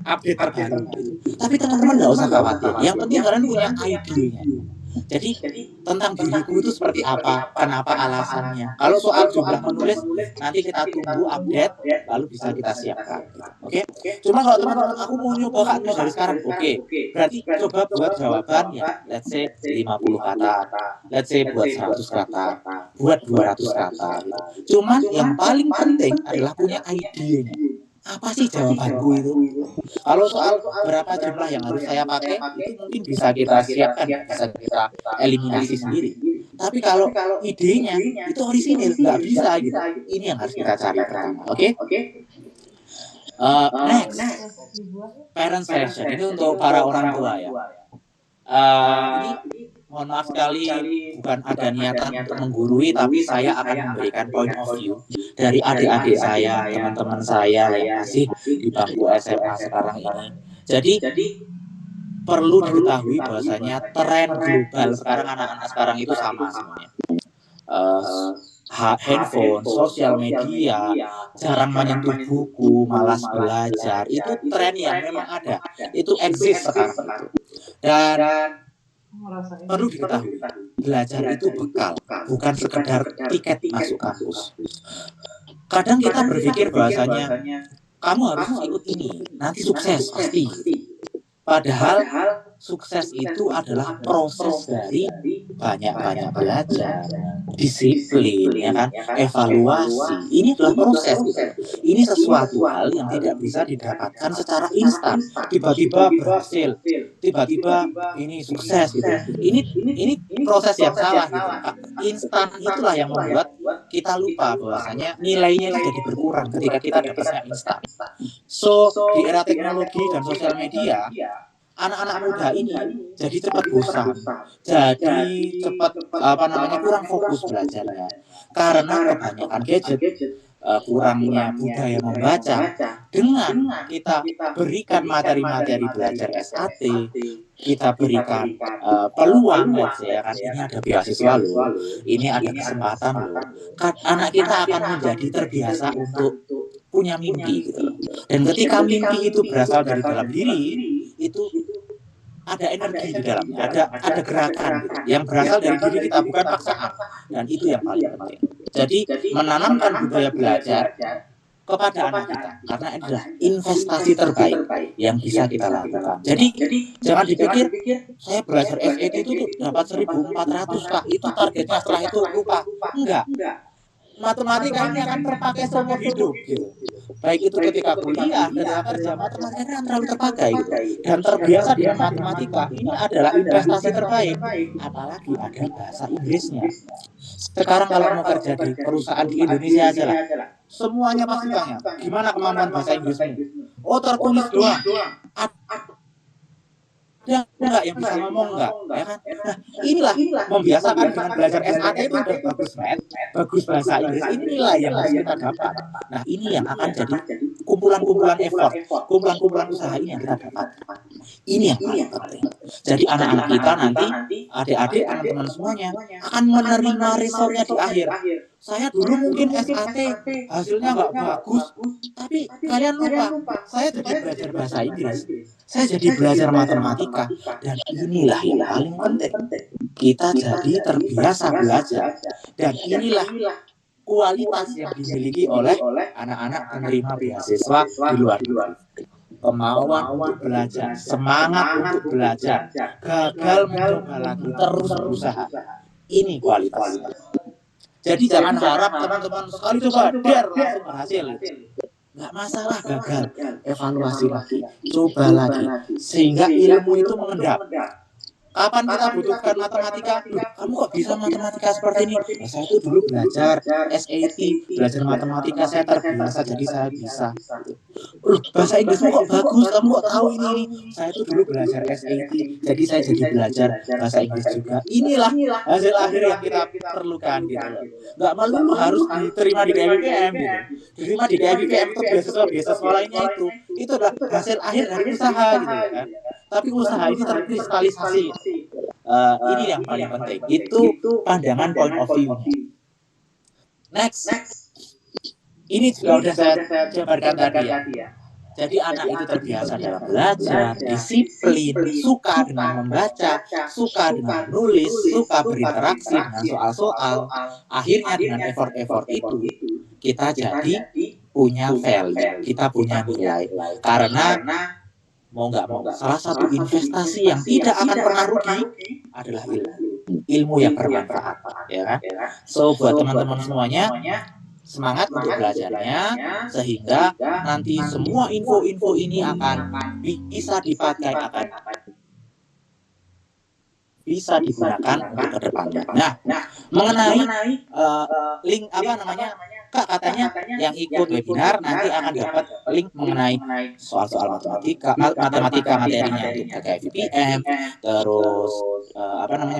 update terbaru gitu. Tapi teman-teman nggak usah khawatir. Yang penting kalian punya idenya. Jadi tentang diriku itu seperti apa, kenapa alasannya. Kalau soal jumlah menulis, nanti kita tunggu update, lalu bisa kita siapkan. Oke? Cuma kalau teman-teman, aku mau nyoba Kak nulis dari sekarang, oke. Berarti coba buat jawaban ya, let's say 50 kata, let's say buat 100 kata, buat 200 kata. Gitu. Cuman yang paling penting adalah punya idenya. Apa sih jawabanku itu? Kalau soal berapa jumlah yang harus saya pakai, itu mungkin bisa kita siapkan, bisa kita eliminasi sendiri. Tapi kalau idenya itu orisinil, nggak bisa gitu. Ini yang harus kita cari pertama, oke? Next, parent session. Ini untuk para orang tua ya. Ini mohon maaf sekali, bukan ada niatan untuk menggurui, tapi saya akan memberikan point of view dari adik-adik saya, teman-teman saya yang masih di bangku SMA sekarang ini. Jadi perlu diketahui bahwasanya tren global sekarang, anak-anak sekarang itu sama semuanya. Handphone, sosial media, jarang menyentuh buku, malas belajar, itu tren yang memang ada, itu exist sekarang itu. Dan perlu diketahui, belajar itu bekal, bukan sekedar tiket masuk kampus. Kadang kita berpikir bahwasanya kamu harus ikut ini, nanti sukses pasti. Padahal sukses itu adalah proses dari banyak-banyak belajar, disiplin, ya kan, evaluasi. Ini adalah proses gitu. Ini sesuatu hal yang tidak bisa didapatkan secara instan. Tiba-tiba berhasil, tiba-tiba ini sukses gitu. Ini proses yang salah gitu. Instan itulah yang membuat kita lupa bahwasanya nilainya itu jadi berkurang ketika kita dapatnya instan. So di era teknologi dan sosial media, anak-anak muda ini jadi cepat bosan, jadi cepat kurang fokus belajarnya karena kebanyakan gadget, kurangnya budaya membaca. Dengan kita berikan materi-materi belajar SAT, kita berikan peluang, ya kan, ini ada beasiswa loh, ini ada kesempatan loh, kan anak kita akan menjadi terbiasa untuk punya mimpi gitu loh. Dan ketika mimpi itu berasal dari dalam diri, itu ada energi di dalamnya, ada gerakan gitu, yang berasal dari diri kita, bukan paksaan. Dan itu yang paling penting. Jadi menanamkan budaya belajar kepada anak kita, karena ini adalah investasi terbaik yang bisa kita lakukan. Jadi jangan dipikir saya belajar SAT itu tuh dapat 1.400 Kak, itu targetnya, setelah itu lupa. Enggak. Matematika ini akan terpakai seumur hidup gitu. Baik itu ketika kuliah, ketika kerja, matematika kan terlalu terpakai gitu. Dan terbiasa dengan matematika, ini adalah investasi terbaik. Apalagi ada bahasa Inggrisnya. Sekarang kalau mau kerja di perusahaan di Indonesia aja lah, semuanya pasti tanya, gimana kemampuan bahasa Inggrismu? Oh, tertulis doang. Ada enggak yang bisa ngomong enggak? Ya kan? Nah, inilah membiasakan dengan belajar SAT itu udah bagus, bagus bahasa Inggris, inilah yang harus kita dapat. Nah, ini yang akan jadi kumpulan-kumpulan effort, kumpulan-kumpulan usaha ini yang kita dapat. Ini yang paling penting. Jadi anak-anak kita nanti, adik-adik, teman-teman semuanya akan menerima resultnya di akhir. Saya dulu mungkin SAT hasilnya nggak bagus, tapi kalian lupa, saya jadi belajar bahasa Inggris, saya jadi belajar matematika, dan inilah yang paling penting. Kita jadi terbiasa belajar, dan inilah kualitas yang dimiliki oleh anak-anak penerima beasiswa di luar negeri. Kemauan untuk belajar, semangat untuk belajar, gagal mencoba lagi, terus berusaha. Ini kualitasnya. Jadi jangan harap teman-teman sekali coba der langsung berhasil. Nggak masalah gagal, evaluasi lagi, coba lagi, sehingga ilmu itu mengendap. Kapan kita butuhkan matematika? Kamu kok bisa matematika seperti ini? Nah, saya itu dulu belajar SAT, belajar matematika, saya terbiasa, jadi saya bisa. Bahasa Inggrismu kok bagus, kamu kok tahu ini? Saya itu dulu belajar SAT, jadi saya jadi belajar bahasa Inggris juga. Inilah hasil akhir yang kita perlukan gitu loh. Nggak melulu harus diterima di KBPM gitu. Diterima di KBPM itu beasiswa lainnya itu adalah hasil akhir dari usaha gitu kan. Tapi usaha ini terkristalisasi. Ini yang paling penting. Itu pandangan point of view-nya. Next. Ini juga udah saya jabarkan tadi ya. Jadi anak itu terbiasa dalam belajar, disiplin, suka dengan membaca, suka dengan menulis, suka berinteraksi dengan soal-soal. Akhirnya dengan effort-effort itu, kita jadi punya value, kita punya nilai. Karena mau nggak mau, salah satu investasi yang tidak akan pernah rugi adalah ilmu yang bermanfaat, ya kan? So buat teman-teman semuanya, semangat untuk belajarnya, sehingga nanti semua info-info ini akan bisa dipakai, akan bisa digunakan untuk kedepannya. Nah, mengenai link Kak, katanya yang ikut webinar nanti akan dapat link mengenai soal-soal matematika materinya untuk KVPM, terus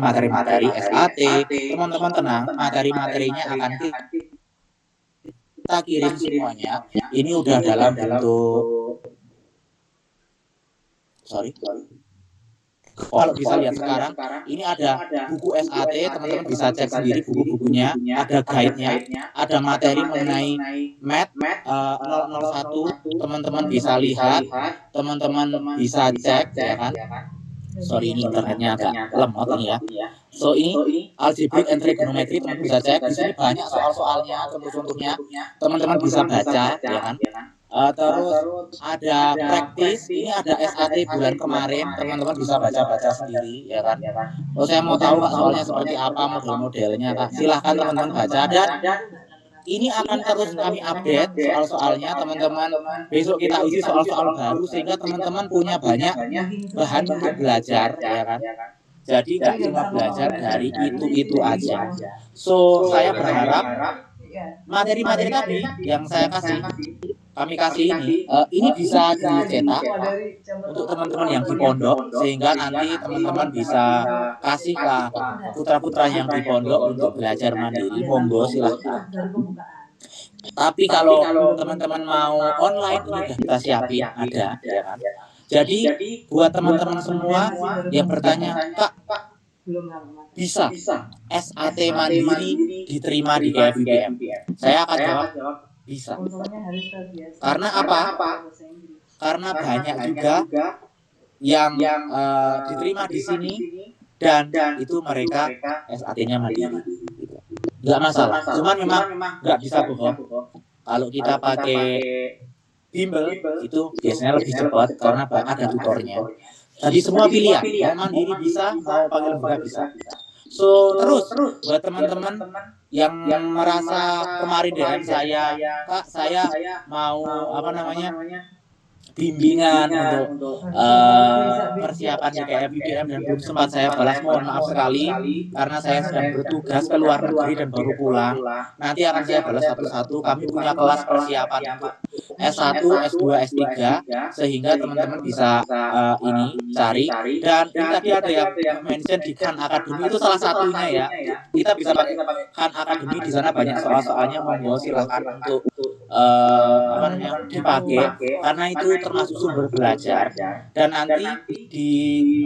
materi-materi SAT. Teman-teman tenang, materi-materinya akan kita kirim semuanya. Ini udah dalam bentuk kalau bisa lihat sekarang, ini ada buku SAT, teman-teman bisa cek sendiri buku-bukunya, ada guide-nya, ada materi mengenai Math 001, teman-teman bisa lihat, teman-teman bisa cek, ya kan? Sorry, ini internetnya agak lemot ini ya. So ini algebrik and trigonometry, teman-teman bisa cek, di sini banyak soal-soalnya, contoh-contohnya, teman-teman bisa baca, ya kan? Terus ada praktis, ini ada SAT bulan kemarin, teman-teman bisa baca-baca sendiri, ya kan? Oh, saya mau tahu Kak soalnya seperti apa, model-modelnya Kak, silahkan teman-teman baca, dan ini akan terus kami update soal-soalnya, teman-teman. Besok kita isi soal-soal baru, sehingga teman-teman punya banyak bahan untuk belajar, ya kan? Jadi nggak cuma belajar dari itu aja. So, saya berharap materi-materi tadi yang saya kasih kami kasih ini bisa dicetak untuk teman-teman yang di pondok, sehingga nanti teman-teman bisa kasih ke putra-putra yang di pondok untuk belajar mandiri, monggo silahkan. Tapi kalau teman-teman mau online, ini udah kita siapin, ada, ya kan. Jadi buat teman-teman semua yang bertanya, Kak, bisa SAT mandiri diterima di KFUGM? Saya akan jawab bisa. Karena apa? Karena banyak juga yang diterima di sini dan itu mereka SAT-nya mandiri. Nggak masalah. Cuman memang nggak bisa bohong. Kalau kita pakai bimbel itu biasanya lebih cepat karena ada tutornya. Jadi semua pilihan, mau mandiri bisa, mau pakai lembaga bisa. So terus buat teman-teman yang merasa kemarin DM saya, Kak, saya mau bimbingan untuk persiapan KFUGM dan belum sempat saya balas, mohon maaf sekali karena saya sedang bertugas ke luar negeri dan baru pulang. Nanti akan saya balas satu-satu. Kami punya kelas persiapan untuk S1, S2, S3 sehingga teman-teman bisa ini cari. Dan ini tadi ada yang mention di Khan Academy, itu salah satunya ya. Kita bisa pakai Khan Academy, di sana banyak soal-soalnya, monggo silahkan untuk dipakai karena itu termasuk sumber belajar, dan nanti di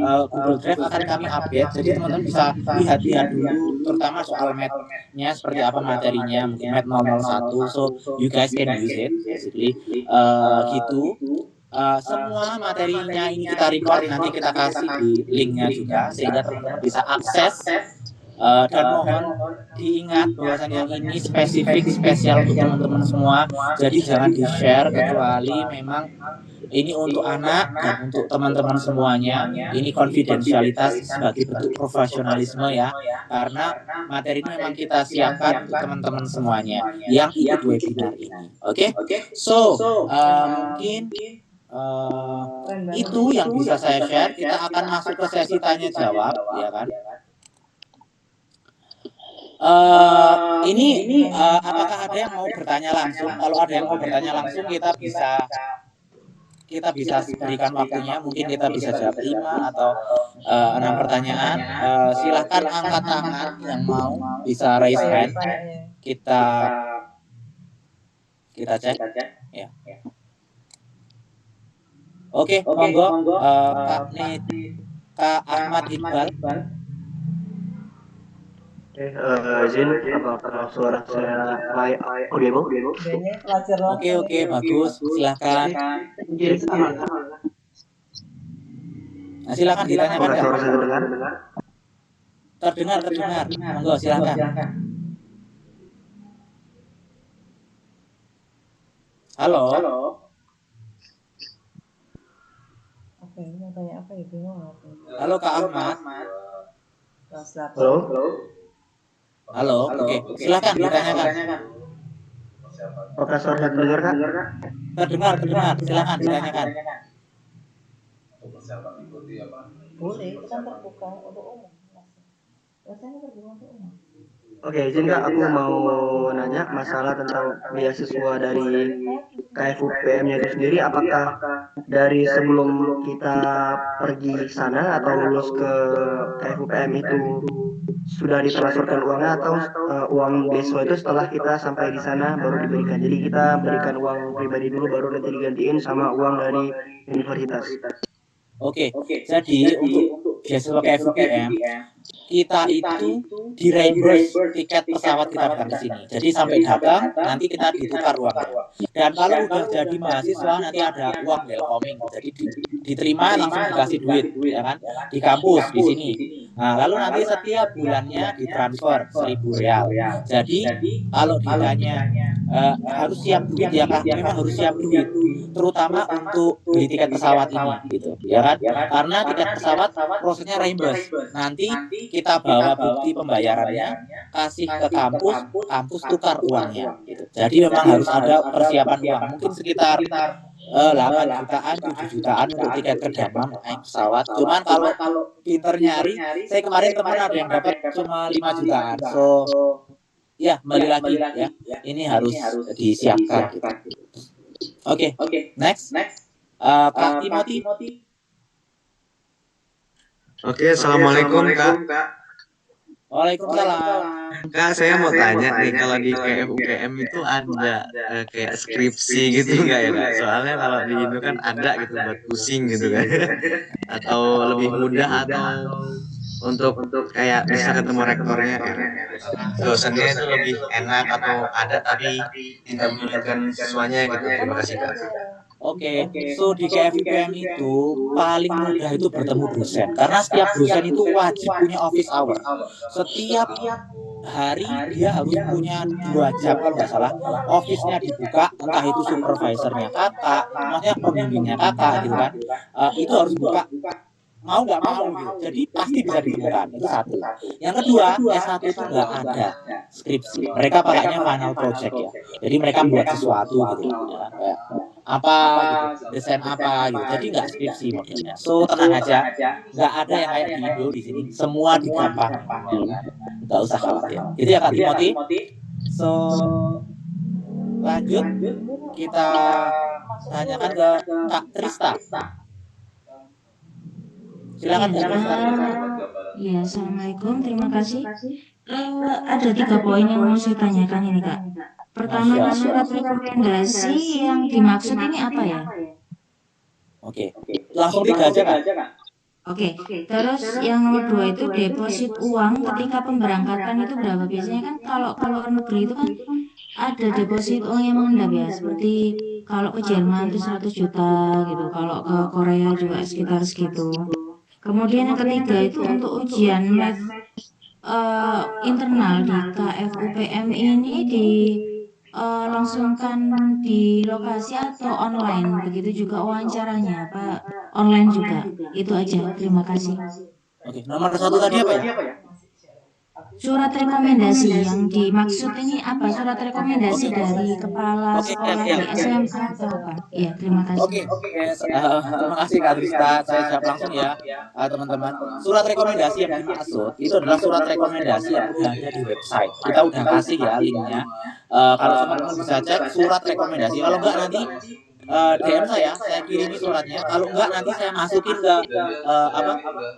Google Drive akan kami update, jadi teman-teman bisa lihat dulu terutama soal math-nya seperti apa materinya, mungkin math 001, so you guys can use it basically gitu. Semua materinya ini kita record, nanti kita kasih di linknya juga sehingga teman-teman bisa akses. Dan mohon diingat bahwasanya ini spesial untuk teman-teman semua, jadi jangan di-share kecuali memang ini untuk anak dan untuk teman-teman semuanya. Ini konfidensialitas sebagai bentuk profesionalisme ya, karena materi ini memang kita siapkan untuk teman-teman semuanya yang ikut webinar ini. Oke? So mungkin itu yang bisa saya share. Kita akan masuk ke sesi tanya jawab, ya kan? Ini apakah ada yang mau bertanya langsung? Kalau ada yang mau bertanya langsung, kita bisa berikan waktunya. Mungkin kita bisa jawab 5 atau 6 pertanyaan. Silahkan angkat tangan yang mau, bisa raise hand. Kita cek. Ya. Oke, monggo Kak Ahmad Iqbal. Izin, apakah suara saya audible? Oke, bagus. Silakan. Nah, silakan ditanyakan. Apakah suara saya terdengar? Terdengar. Monggo, silakan. Halo. Oke, mau tanya apa ya? Bingung aku. Halo Kak Ahmad. Halo. Oke, silakan ditanyakan. Apakah suara saya terdengar, Kak? Terdengar. Silakan ditanyakan. Boleh, itu kan terbuka untuk umum. Rasanya terbuka untuk umum. Oke, izin Kak, aku mau nanya masalah tentang beasiswa dari KFUGM-nya itu sendiri. Apakah dari sebelum kita pergi sana atau lulus ke KFUGM itu sudah ditransferkan uangnya, atau uang beasiswa itu setelah kita sampai di sana baru diberikan? Jadi kita berikan uang pribadi dulu, baru nanti digantiin sama uang dari universitas. Oke, jadi untuk beasiswa KFUGM kita itu di reimburse tiket pesawat kita datang ke sini. Jadi sampai datang nanti kita ditukar uangnya. Dan kalau udah jadi mahasiswa nanti ada uang welcoming. Jadi diterima langsung dikasih duit, ya kan? Di kampus di sini. Nah, lalu nanti setiap bulannya ditransfer 1.000 real. Jadi kalau ditanya harus siap duit ya Kak, memang harus siap duit. Terutama untuk beli tiket pesawat ini gitu, ya kan? Karena tiket pesawat prosesnya reimburse. Nanti kita bawa bukti pembayarannya, kasih ke kampus tukar uangnya gitu. Jadi memang harus ada persiapan uang, mungkin sekitar 8 jutaan, 7 jutaan untuk tiket ke Dammam naik pesawat. Cuman kalau pinter nyari, saya kemarin teman ada yang dapat cuma 5 jutaan. So ya, kembali lagi ya, ini harus disiapkan gitu. Oke, next. Kak Timothy. Oke, assalamualaikum Kak. Waalaikumsalam. Kak, saya mau tanya nih, kalau di KFUPM itu ada kayak skripsi gitu nggak ya Kak? Soalnya kalau di Indo kan ada gitu buat pusing gitu kan. Atau lebih mudah atau untuk kayak bisa ketemu rektornya gitu. Dosennya itu lebih enak atau ada tapi tidak menyulitkan siswanya gitu. Terima kasih Kak. Oke, so di KFUPM itu paling mudah itu bertemu dosen, karena setiap dosen itu wajib punya office hour. Setiap hari dia harus punya 2 jam kalau nggak salah, office-nya dibuka, entah itu supervisornya kakak, maksudnya pembimbingnya kakak gitu kan, itu harus buka mau nggak mau gitu. Jadi pasti bisa ditemukan, itu satu. Yang kedua, S1 itu nggak ada skripsi, mereka pakainya final project ya. Jadi mereka membuat sesuatu gitu, ya, kayak apa gitu, desain apa gitu. Jadi nggak skripsi modelnya. So tenang aja, nggak ada yang kayak di Indo di sini. Semua digampangin, ya kan? Nggak usah khawatir. Itu ya Kak Timothy. So lanjut kita tanyakan ke Kak Trista. Silakan Kak Trista. Ya, assalamualaikum. Terima kasih. Ada 3 poin yang mau saya tanyakan ini Kak. Pertama, surat rekomendasi yang dimaksud ini apa ya? Oke, langsung 3 aja Kak. Oke, terus yang nomor 2 itu deposit uang ketika pemberangkatan itu berapa? Biasanya kan kalau ke luar negeri itu kan ada deposit uang yang mengendap ya, seperti kalau ke Jerman itu 100 juta gitu, kalau ke Korea juga sekitar segitu. Kemudian yang ketiga itu untuk ujian math internal di KFUPM ini langsungkan di lokasi atau online, begitu juga wawancaranya apa online juga. Itu aja, terima kasih. Oke, nomor 1 tadi apa ya? Surat rekomendasi yang dimaksud ini apa? Surat rekomendasi dari kepala sekolah di SMA atau apa? Ya, terima kasih. Terima kasih Kak Trista. Saya jawab langsung ya teman-teman. Surat rekomendasi yang dimaksud itu adalah surat rekomendasi yang udah ada di website. Kita udah kasih ya linknya. Kalau teman-teman bisa cek surat rekomendasi. Kalau enggak nanti DM saya kirimi suratnya. Kalau enggak nanti saya masukin ke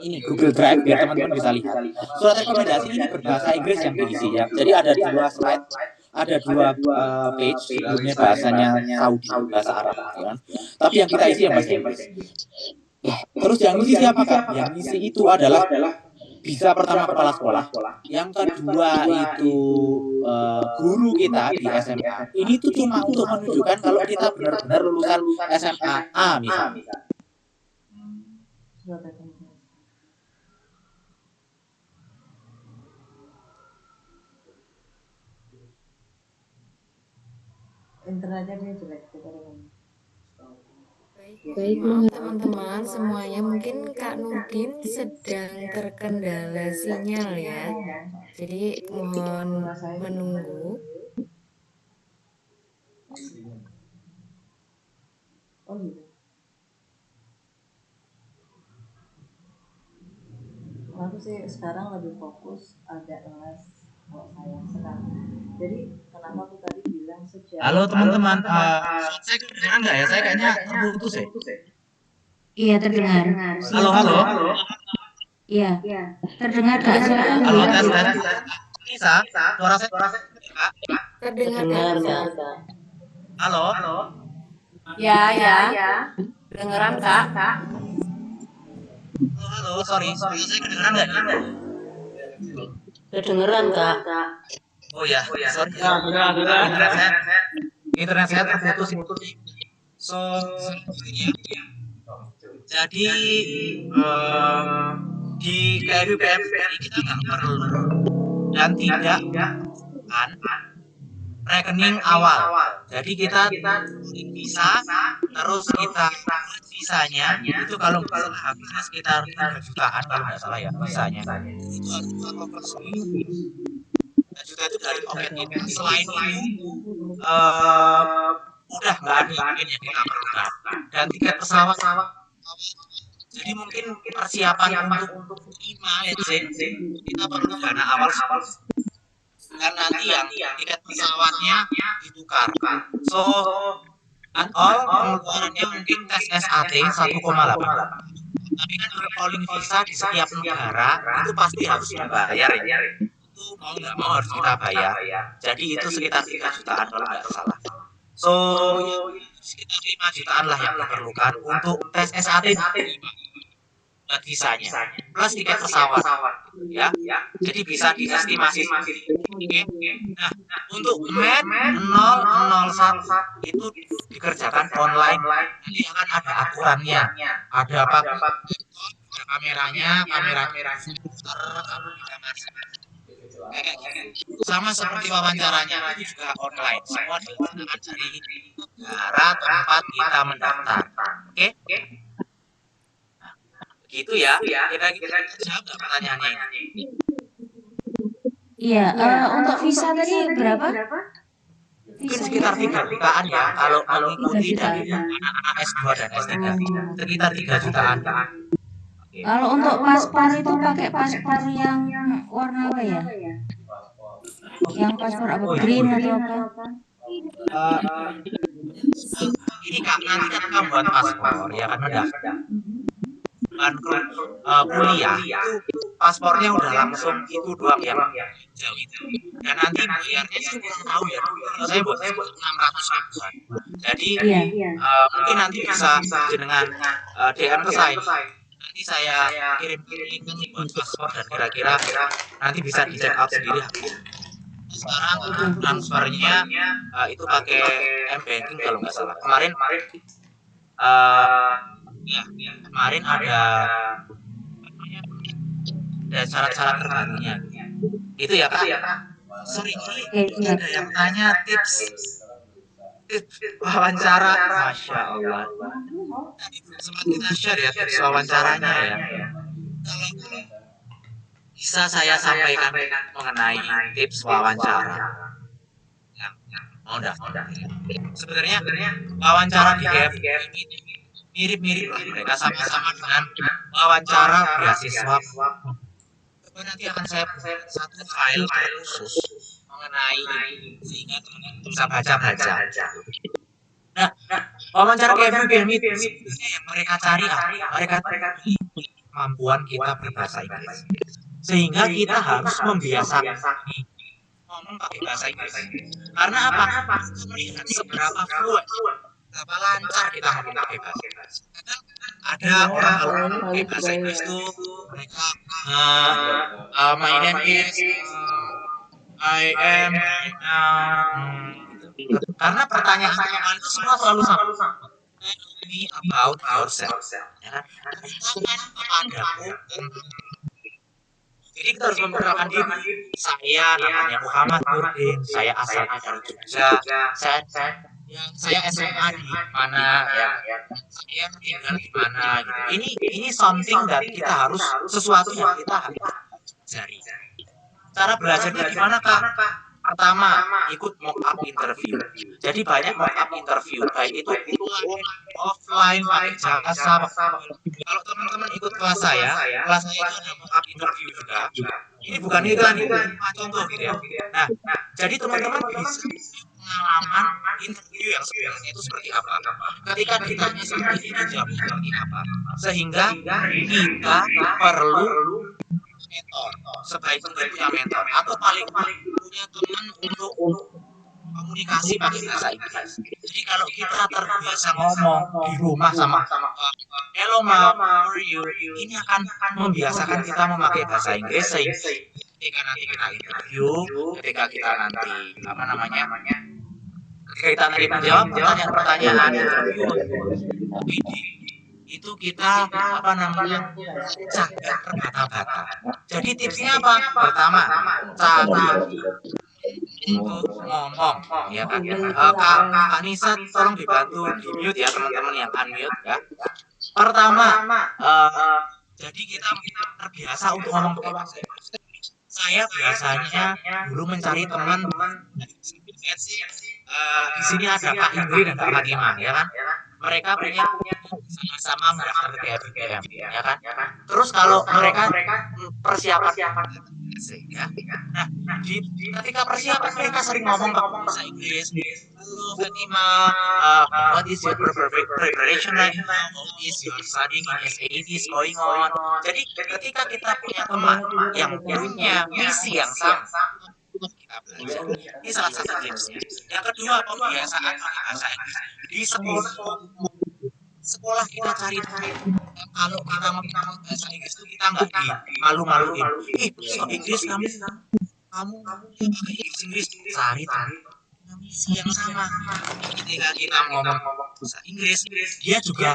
ini Google Drive biar teman-teman bisa lihat. Surat rekomendasi ini berbahasa Inggris yang diisi ya. Jadi ada 2 slide, ada 2 page, sebelumnya bahasanya Saudi, bahasa Arab, ya kan? Tapi yang kita isi yang bahasa Inggris. Terus yang isi siapa Kak? Yang isi itu adalah bisa pertama kepala sekolah, yang kedua itu guru kita di SMA. Ini tuh cuma untuk menunjukkan kalau kita benar-benar lulusan SMA A misalnya. Internetnya dia jelek kita. Baik, maaf teman-teman semuanya, mungkin Kak Nurdin sedang terkendala sinyal ya. Jadi mohon menunggu. Oh gitu. Aku sih sekarang lebih fokus agak les kalau saya sekarang. Jadi kenapa aku tadi bilang sejak. Halo teman-teman, saya kedengeran nggak ya? Saya kayaknya terputus ya. Iya, terdengar. Halo. Iya, terdengar Kak. Halo, tes. Bisa? Suara saya Terdengar Kak. Halo. Ya. Dengeran Kak. Halo, sorry. Saya kedengeran nggak? Kedengeran Kak. Oh ya, sorry. Internet saya terputus. So, jadi di KFUPM ini kita nggak perlu dan tidak rekening awal. Jadi kita bisa terus kita sisanya itu kalau nggak salah habisnya sekitar 3 jutaan kalau nggak salah ya sisanya. Itu harus kita konversi 3 juta itu dari pocket ini. Selain itu udah nggak ada mungkin yang kita perlukan. Dan tiket pesawat. Jadi mungkin persiapan untuk 5 kita perlu dana awal dan nanti yang tiket pesawatnya ditukar. So all pengeluarannya mungkin tes SAT 1,8. Tapi kan polling visa di setiap negara itu pasti harus membayar ya. Itu mau nggak mau harus kita bayar. Jadi itu sekitar 3 jutaan kalau nggak salah. So sekitar 5 jutaan lah yang diperlukan untuk tes SAT buat visanya plus tiket pesawat ya. Jadi bisa diestimasi. Oke. Nah, untuk MET 001 itu dikerjakan online. Nanti akan ada aturannya. Ada apa? Ada kameranya filter, kayak gitu. Sama seperti wawancaranya itu juga online. Semua dilaksanakan dari negara tempat kita mendaftar. Oke? Gitu ya. Kira-kira jawab nggak pertanyaannya ini? Iya, untuk visa tadi berapa? Mungkin sekitar 3 jutaan ya kalau mengikuti dari anak-anak S2 dan S3 sekitar 3 jutaan. Kalau untuk paspor itu pakai paspor yang warna apa ya? Yang paspor apa? Green atau apa? Ini Kak, nanti kan kamu buat paspor ya kan mendaftar kuliah itu paspornya udah langsung itu doang yang jauh itu. Dan nanti bayarnya saya kurang tahu ya. Kalau saya buat 600 ribuan. Jadi mungkin nanti bisa dengan DM ke saya. Nanti saya kirim link buat paspor dan kira-kira nanti bisa di check out sendiri. Sekarang transfernya itu pakai M-Banking kalau nggak salah. Kemarin kemarin ada syarat-syarat terbarunya. Itu ya Kak. Sering ada yang tanya tips wawancara. Masya Allah. Tadi sempat kita share ya tips wawancaranya ya. Kalau bisa saya sampaikan mengenai tips wawancara. Mau daftar. Sebenarnya wawancara di GFM ini mirip-mirip lah, mereka sama-sama dengan wawancara beasiswa. Nanti akan saya buat satu file khusus mengenai sehingga teman-teman bisa baca-baca. Nah, wawancara KFUGM itu sebenarnya yang mereka cari mereka kemampuan kita berbahasa Inggris. Sehingga kita harus membiasakan ngomong pakai bahasa Inggris. Karena apa? Kita melihat seberapa fluent, seberapa lancar kita ngomong pakai bahasa Inggris. Ada orang kalau ngomong pakai bahasa Inggris itu mereka my name is I am karena pertanyaan itu semua selalu sama. Tell me about yourself. Ya kan? Ceritakan kepadaku. Jadi kita harus memperkenalkan diri. Saya namanya Muhammad Nurdin. Saya asalnya dari Jogja. Saya SMA di mana ya? Saya tinggal di mana gitu. Ini something that kita harus sesuatu yang kita harus pelajari. Cara belajarnya gimana Kak? Pertama, ikut mock up interview. Jadi banyak mock up interview, baik itu offline, pakai jasa. Kalau teman-teman ikut kelas saya itu ada mock up interview juga. Ini bukan iklan, ini contoh gitu ya. Nah, jadi teman-teman bisa pengalaman interview yang sebenarnya itu seperti apa. Ketika ditanya seperti ini, jawab seperti apa. Sehingga kita perlu mentor, sebaik-baik punya mentor atau paling punya teman untuk komunikasi pakai bahasa Inggris. Jadi kalau kita terbiasa ngomong di rumah sama hello ma, how are you, ini akan membiasakan kita memakai bahasa Inggris sehingga ketika nanti kita interview, ketika kita nanti menjawab pertanyaan interview itu kita cagak terbata-bata. Jadi tipsnya apa? Pertama, cagak untuk ngomong, ya kan? Kak Nisa, tolong dibantu di mute ya teman-teman yang unmute ya. Pertama, jadi kita terbiasa untuk ngomong pakai bahasa Inggris. Saya biasanya dulu mencari teman di sini ada Kak Indri dan Kak Fatimah, ya kan? Mereka punya sama-sama mendaftar ke FIPM, ya kan? Terus kalau mereka persiapan ya. Nah, ketika persiapan mereka sering ngomong bahasa Inggris. Halo Fatima, what is your preparation right now? How is your studying in SAT going on? Jadi ketika kita punya teman yang punya misi yang sama, kita belajar. Ini salah satu tipsnya. Yang kedua, pembiasaan bahasa Inggris di sekolah kita cari kalau kita ngomong bahasa Inggris itu kita nggak malu-maluin. Inggris kamu pakai Inggris cari misi yang sama. Ketika kita ngomong bahasa Inggris, dia juga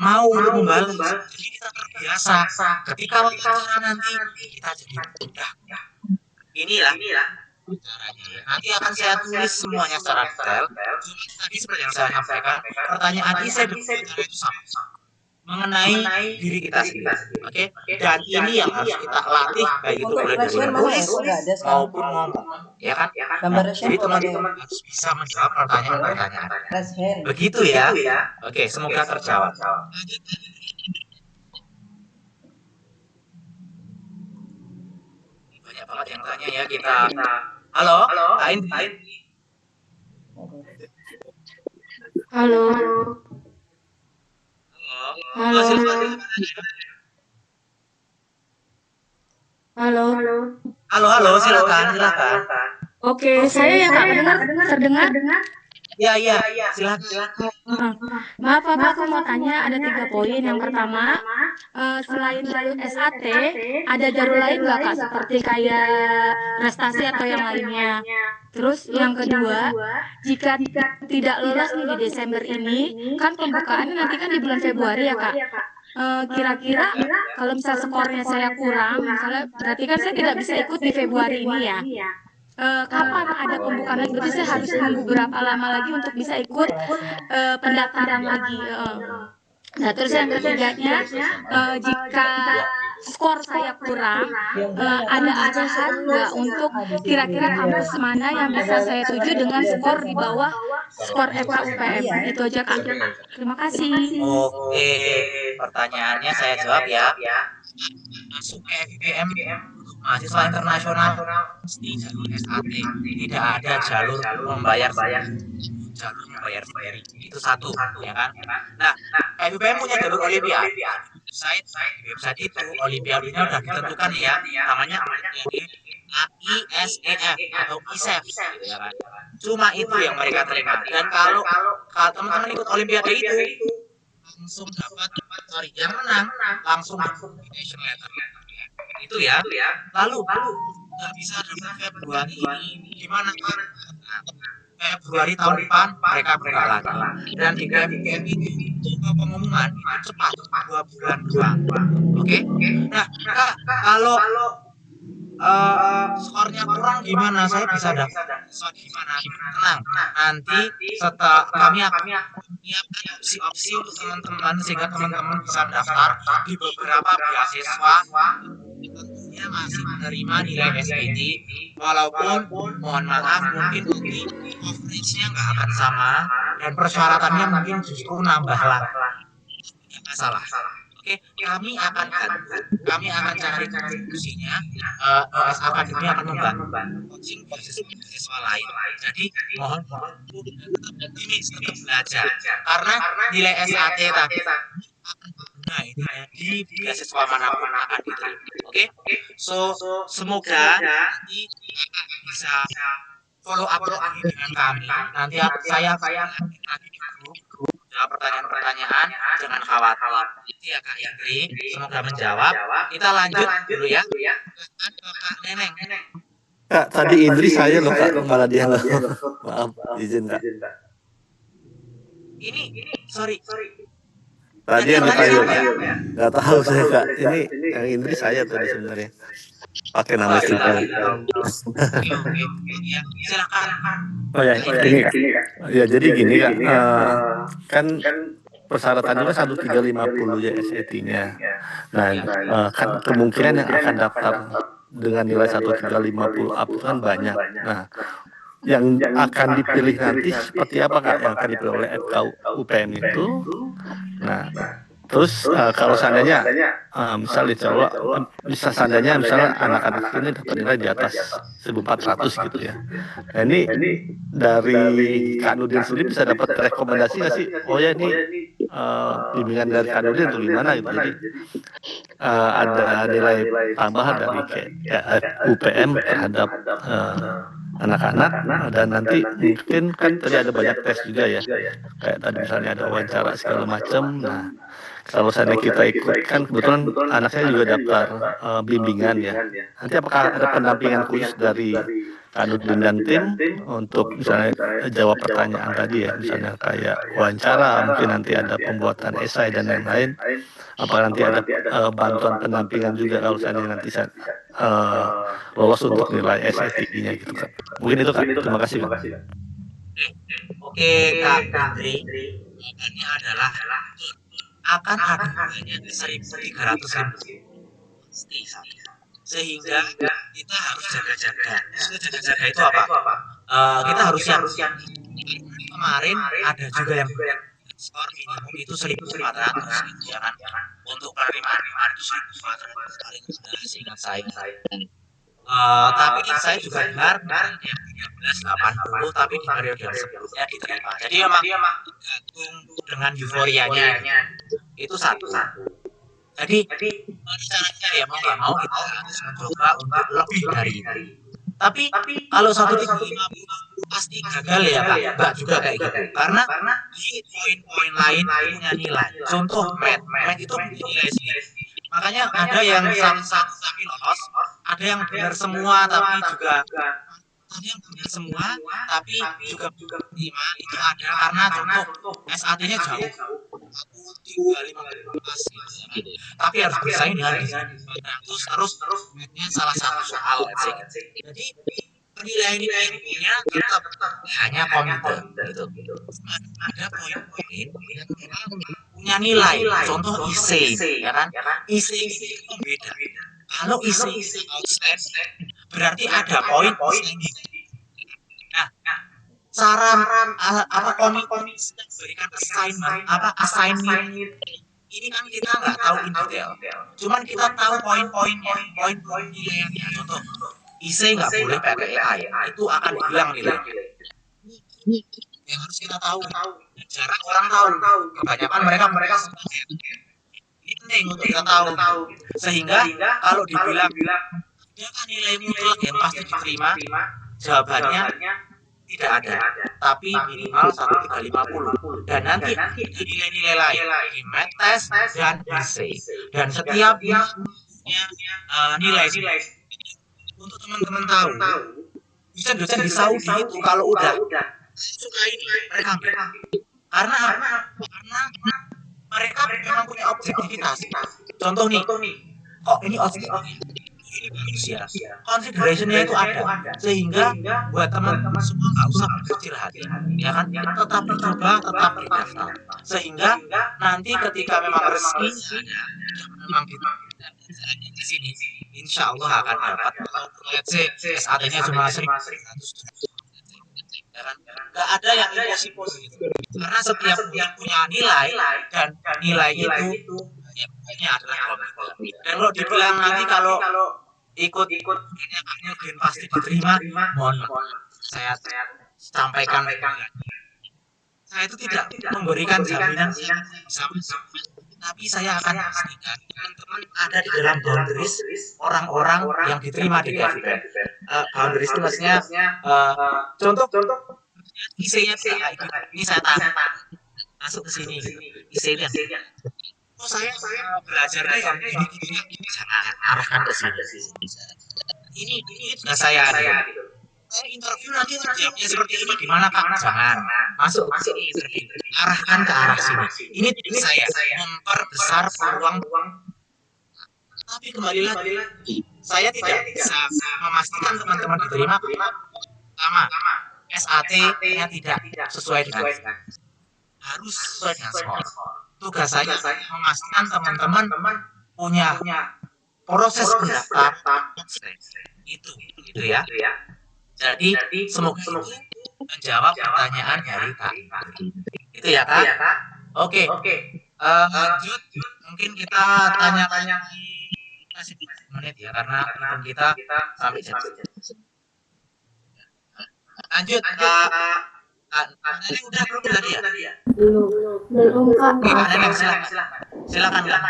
mau membalas. Jadi kita terbiasa. Ketika wawancara nanti kita jadi mudah. Inilah caranya ya. Nanti akan saya tulis semuanya secara detail. Tadi seperti yang saya sampaikan, pertanyaan saya itu sama mengenai diri kita sendiri, oke? Dan ini yang harus kita latih, baik itu mulai dari menulis maupun ngomong, ya kan? Jadi teman-teman harus bisa menjawab pertanyaan-pertanyaan. Begitu ya? Oke, semoga terjawab. Banyak banget yang tanya ya kita. Halo, Kak Indri. Halo. Halo. Halo. Halo, silakan. Oke, saya yang nggak terdengar. Ya, silakan. Maaf Pak, aku mau tanya ada 3 poin. Yang pertama, selain jalur SAT, ada jalur lain nggak Kak? Seperti kayak prestasi atau yang lainnya. Terus yang kedua, jika tidak lolos nih di Desember ini, kan pembukaannya nanti kan di bulan Februari ya Kak. Kira-kira kalau misal skornya saya kurang, misalnya berarti kan saya tidak bisa ikut di Februari ini ya. Kapan ada pembukaan lagi? Berarti saya harus nunggu berapa lama lagi untuk bisa ikut pendaftaran lagi. Nah, terus yang ketiganya, jika skor saya kurang, ada arahan nggak untuk kira-kira kampus mana yang bisa saya tuju dengan skor di bawah skor FKUPM? Itu aja Kak. Terima kasih. Oke, pertanyaannya saya jawab ya. Masuk ke FIPM mahasiswa internasional di jalur SAT, tidak ada jalur membayar sendiri. Itu satu, ya kan? Nah, FIPM punya jalur Olimpiade. Di website itu Olimpiadenya udah ditentukan ya, namanya ISEF atau ISEF, gitu ya kan? Cuma itu yang mereka terima. Dan kalau teman-teman ikut Olimpiade itu langsung dapat, yang menang langsung invitation letter. Itu ya. Lalu nggak bisa dapat Februari ini gimana Pak? Februari tahun depan mereka buka lagi. Dan di FIPM itu pengumuman itu cepat, 2 bulan doang. Oke? Nah, Kak, kalau skornya kurang gimana? Saya bisa dapat skor gimana? Tenang, nanti setelah kami akan menyiapkan opsi-opsi untuk teman-teman sehingga teman-teman bisa daftar di beberapa beasiswa tentunya masih menerima nilai SAT, walaupun mohon maaf mungkin nanti coverage-nya nggak akan sama dan persyaratannya mungkin justru nambah lagi. Tidak masalah. Oke, kami akan cari solusinya. OS Academy akan membantu coaching beasiswa lain. Jadi mohon optimis, tetap belajar karena nilai SAT tadi akan berguna di beasiswa manapun akan diterima. Oke, so semoga nanti bisa follow up lagi dengan kami. Nanti saya lagi di grup jawab pertanyaan-pertanyaan, jangan khawatir. Itu ya Kak Indri, semoga menjawab. Kita lanjut dulu ya. Kak Neneng. Kak, tadi Indri saya loh Kak, malah dia loh. Maaf, izin Kak. Ini, sorry. Tadi yang dipanggil Kak. Nggak tahu saya Kak. Ini yang Indri saya tadi sebenarnya. Pakai nama istri saya. Oke. Ya, silakan. Oh ya, ini Kak. Ya jadi gini Kak. Kan persyaratannya kan 1350 ya SAT-nya. Nah, kan kemungkinan yang akan daftar dengan nilai 1350 up itu kan banyak. Nah, yang akan dipilih nanti seperti apa Kak? Yang akan dipilih oleh FKUPM itu Nah, terus kalau seandainya misal dicoba, bisa seandainya misalnya anak-anak ini dapat nilai di atas 1.400 gitu ya. Nah ini dari Kak Nudin sendiri bisa dapat rekomendasi nggak sih? Oh ya ini bimbingan dari Kak Nudin atau gimana gitu. Jadi ada nilai tambahan dari UPM terhadap anak-anak, dan nanti mungkin kan tadi ada banyak tes juga ya, kayak tadi misalnya ada wawancara segala macam. Nah kalau seandainya kita ikut, kan kebetulan anak saya juga daftar bimbingan ya, nanti apakah ada pendampingan khusus dari Kak Nudin dan tim untuk misalnya jawab pertanyaan tadi ya, misalnya kayak wawancara, mungkin nanti ada pembuatan esai dan lain-lain. Apakah nanti ada bantuan pendampingan juga kalau seandainya nanti saya lolos untuk nilai SAT-nya gitu kan. Mungkin itu Kak. Terima kasih Kak. Oke Kak Putri, jawabannya adalah akan ada banyak 1.300 pasti, sehingga kita harus jaga-jaga. Maksudnya jaga-jaga itu apa? Kita harus siap. Kemarin ada juga yang skor minimum itu 1.400 gitu ya kan. Untuk penerimaan itu 1.400 paling rendah seingat saya. Tapi saya juga dengar yang 1380 tapi di periode yang sebelumnya diterima. Jadi memang tergantung dengan euforianya itu satu. Jadi caranya ya mau nggak mau kita harus mencoba untuk lebih dari itu. Tapi kalau 1.350 pasti gagal ya Pak, enggak juga kayak gitu. Karena di poin-poin lain punya nilai. Contoh math itu punya nilai sendiri. Makanya ada yang satu tapi lolos, ada yang benar semua tapi juga juga terima, itu ada karena contoh SAT-nya jauh. Aku 350 pas gitu. Tapi harus bersaing dengan 400 terus math-nya salah satu soal aja. Jadi penilaian punya tetap hanya komite gitu. Ada poin-poin yang punya nilai, contoh IC ya kan. IC itu beda. Kalau IC outstanding berarti ada poin outstanding. Nah, saran komite berikan assignment ini kan kita nggak tahu in detail, cuman kita tahu poin-poinnya, poin nilainya. Contoh IC nggak boleh pakai AI, itu akan dibilang nilai. Yang harus kita tahu, jarang orang tahu, kebanyakan mereka ini penting untuk kita tahu, sehingga kalau dibilang dia kan nilai mutlak yang pasti diterima, jawabannya tidak ada, tapi minimal 1.350 dan nanti nilai-nilai lain di math test dan essay, dan setiap nilai untuk teman-teman tahu dosen di Saudi itu kalau udah suka ini mereka ambil karena mereka memang punya objektivitas. Contoh nih, kok ini objektif ini bagus ya, consideration-nya itu ada, sehingga buat teman-teman semua nggak usah berkecil hati ya kan, tetap dicoba, tetap didaftar, sehingga nanti ketika memang rezeki memang kita di sini insya Allah akan dapat. Let's say SAT-nya cuma 1.300 ya kan, nggak ada yang impossible gitu, karena setiap yang punya nilai dan nilai itu banyak adalah komite. Dan kalau dibilang nanti kalau ikut akhirnya pasti diterima, mohon saya sampaikan, saya itu tidak memberikan jaminan sama, tapi saya akan pastikan teman-teman ada di dalam boundaries orang-orang yang diterima di KFUPM. Boundaries itu maksudnya contoh IC-nya ini saya tahu masuk ke sini gitu. IC-nya saya belajarnya yang ini jangan arahkan ke sini. Ini juga saya gitu. Saya interview nanti jawabnya seperti ini gimana Pak? Jangan masuk ke sini interview, arahkan ke arah sini. Ini saya memperbesar peluang. Tapi kembali lagi, saya tidak bisa memastikan teman-teman diterima. Pertama, SAT-nya tidak sesuai dengan, harus sesuai dengan skor. Tugas saya memastikan teman-teman punya proses pendaftaran itu ya. Jadi semoga itu menjawab pertanyaan dari Kak. Itu ya Kak. Oke. Lanjut, mungkin kita tanya lagi, masih 3 menit ya, karena event kita sampai jam. Lanjut, tadi udah belum tadi ya? Belum Kak. Oke, Kak Neneng, silakan Kak.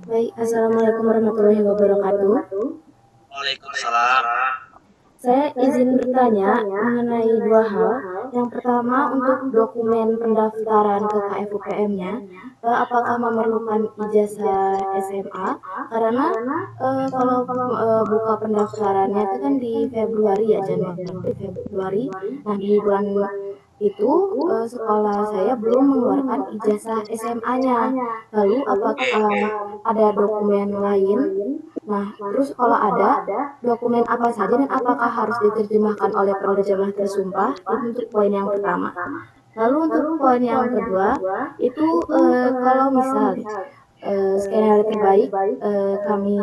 Baik, Assalamualaikum warahmatullahi wabarakatuh. Waalaikumsalam. Saya izin bertanya mengenai 2 hal. Yang pertama untuk dokumen pendaftaran ke KFUPM-nya, apakah memerlukan ijazah SMA? Karena kalau buka pendaftarannya itu kan di Februari ya, Januari, Februari. Nah di bulan itu sekolah saya belum mengeluarkan ijazah SMA-nya. Lalu apakah ada dokumen lain? Nah, terus kalau ada dokumen apa saja dan apakah harus diterjemahkan oleh penerjemah tersumpah? Itu untuk poin yang pertama. Lalu untuk poin yang kedua, itu kalau misal skenario terbaik kami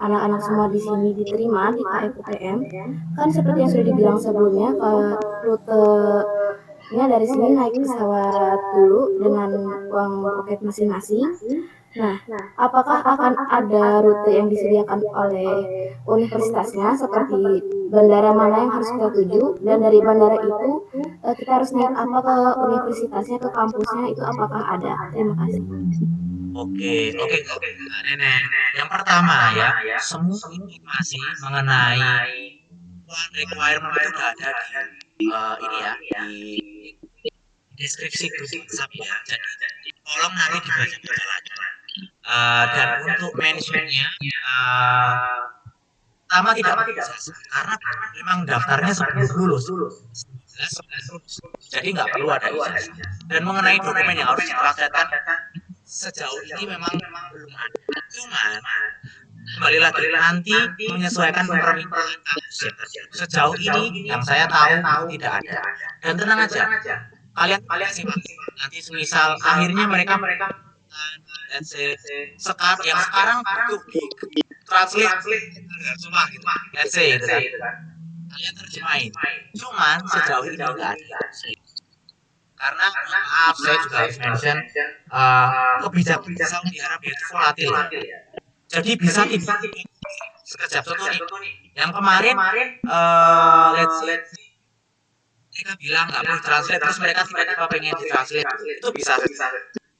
anak-anak semua di sini diterima di KFUPM, kan seperti yang sudah dibilang sebelumnya, rutenya dari sini naik pesawat dulu dengan uang poket masing-masing. Nah, apakah akan ada rute yang disediakan oleh universitasnya seperti bandara mana yang harus kita tuju, dan dari bandara itu kita harus naik apa ke universitasnya, ke kampusnya itu apakah ada? Terima kasih. Oke, Kak Neneng. Yang pertama ya, semua informasi mengenai requirement itu udah ada di ini ya, di deskripsi grup WhatsApp ya. Jadi tolong nanti dibaca lagi. Dan untuk mentionnya, pertama tidak perlu karena memang daftarnya sebelum lulus. Jadi nggak perlu ada ijazah. Dan mengenai dokumen yang harus ditranslatekan, sejauh ini memang belum ada. Cuman kembali lagi nanti menyesuaikan permintaan kampus ya. Sejauh ini yang saya tahu tidak ada. Dan tenang aja, kalian kasih waktu. Nanti semisal akhirnya mereka sekarang butuh di translate semua gitu. Let's say gitu kan. Kalian terjemahin. Cuman sejauh ini nggak ada. Karena maaf saya juga harus mention kebijakan Saudi Arabia itu volatil ya. Jadi bisa tiba-tiba sekejap. Contoh nih, yang kemarin let's say mereka bilang nggak perlu translate, terus mereka tiba-tiba pengen ditranslate, itu bisa.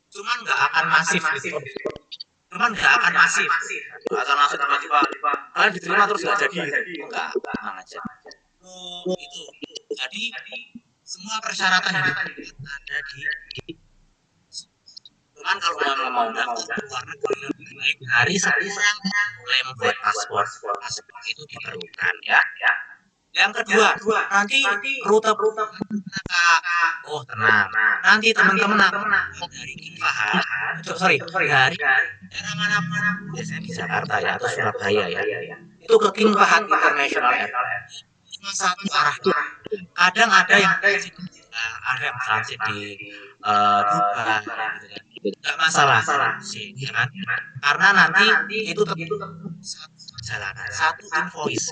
Cuman nggak akan masif gitu. Atau langsung tiba-tiba kalian diterima terus nggak jadi gitu. Enggak, tenang aja. Itu. Jadi semua persyaratan yang ada di. Cuman kalau mau daftar ke luar negeri lebih baik dari sekarang mulai membuat paspor itu diperlukan ya. Yang kedua, nanti rute tenang. Nanti teman-teman dari King Fahad, dari daerah manapun, biasanya di Jakarta ya atau Surabaya ya, itu ke King Fahad International Airport. Cuma satu arah doang. Kadang ada yang transit di Dubai gitu kan. Nggak masalah sih, ya kan? Karena nanti itu tetap satu perjalanan, satu invoice.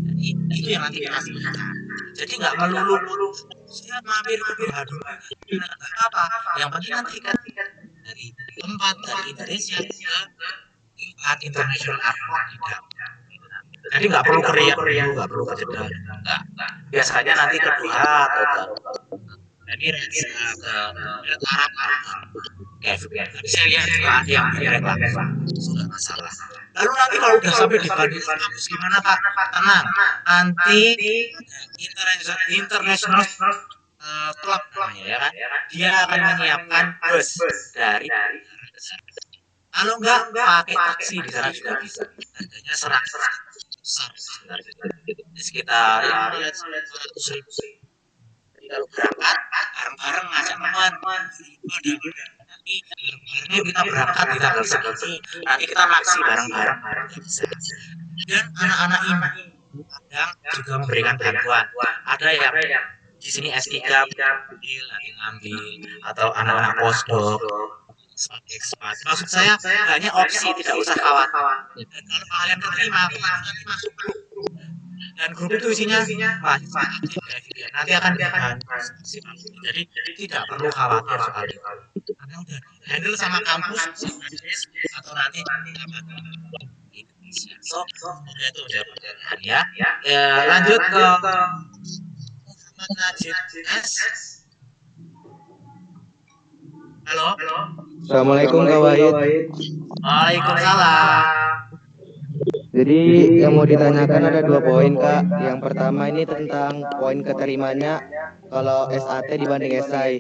Jadi itu yang nanti kita siapkan. Jadi nggak melulu siap mampir ke Doha dulu, nggak apa-apa. Yang penting nanti tiket dari tempat dari Indonesia ke King International Airport tidak. Jadi nggak perlu ke Riyadh, nggak perlu ke Jeddah. Biasanya nanti ke Doha atau ke Emirates, ke Arab tapi saya lihat juga ada yang direct langsung, sudah masalah. Lalu nanti kalau udah sampai di Bandung kampus gimana Pak? Tenang, nanti international club namanya ya kan, dia akan menyiapkan bus dari kalau enggak pakai taksi di sana juga bisa. Harganya 100 di sekitar 100.000. Jadi kalau berangkat bareng-bareng ngajak teman, nanti yuk kita berangkat di tanggal segini, nanti kita naksi bareng-bareng bisa. Dan anak-anak ini kadang juga memberikan bantuan. Ada yang di sini S3 ambil, nanti ngambil, atau anak-anak postdoc, expat. Maksud saya hanya opsi, tidak usah khawatir. Dan kalau kalian terima, nanti masuk grup. Dan grup itu isinya mahasiswa nanti akan dibantu. Jadi tidak perlu khawatir soal itu. yang udah handle sama kampus atau nanti Indonesia. So, semoga itu menjawab pertanyaan ya. Lanjut ke Muhammad Najib S. Halo. Assalamualaikum Kak Wahid. Waalaikumsalam. Jadi yang mau ditanyakan ada 2 poin Kak. Yang pertama ini tentang poin keterimanya kalau SAT dibanding esai.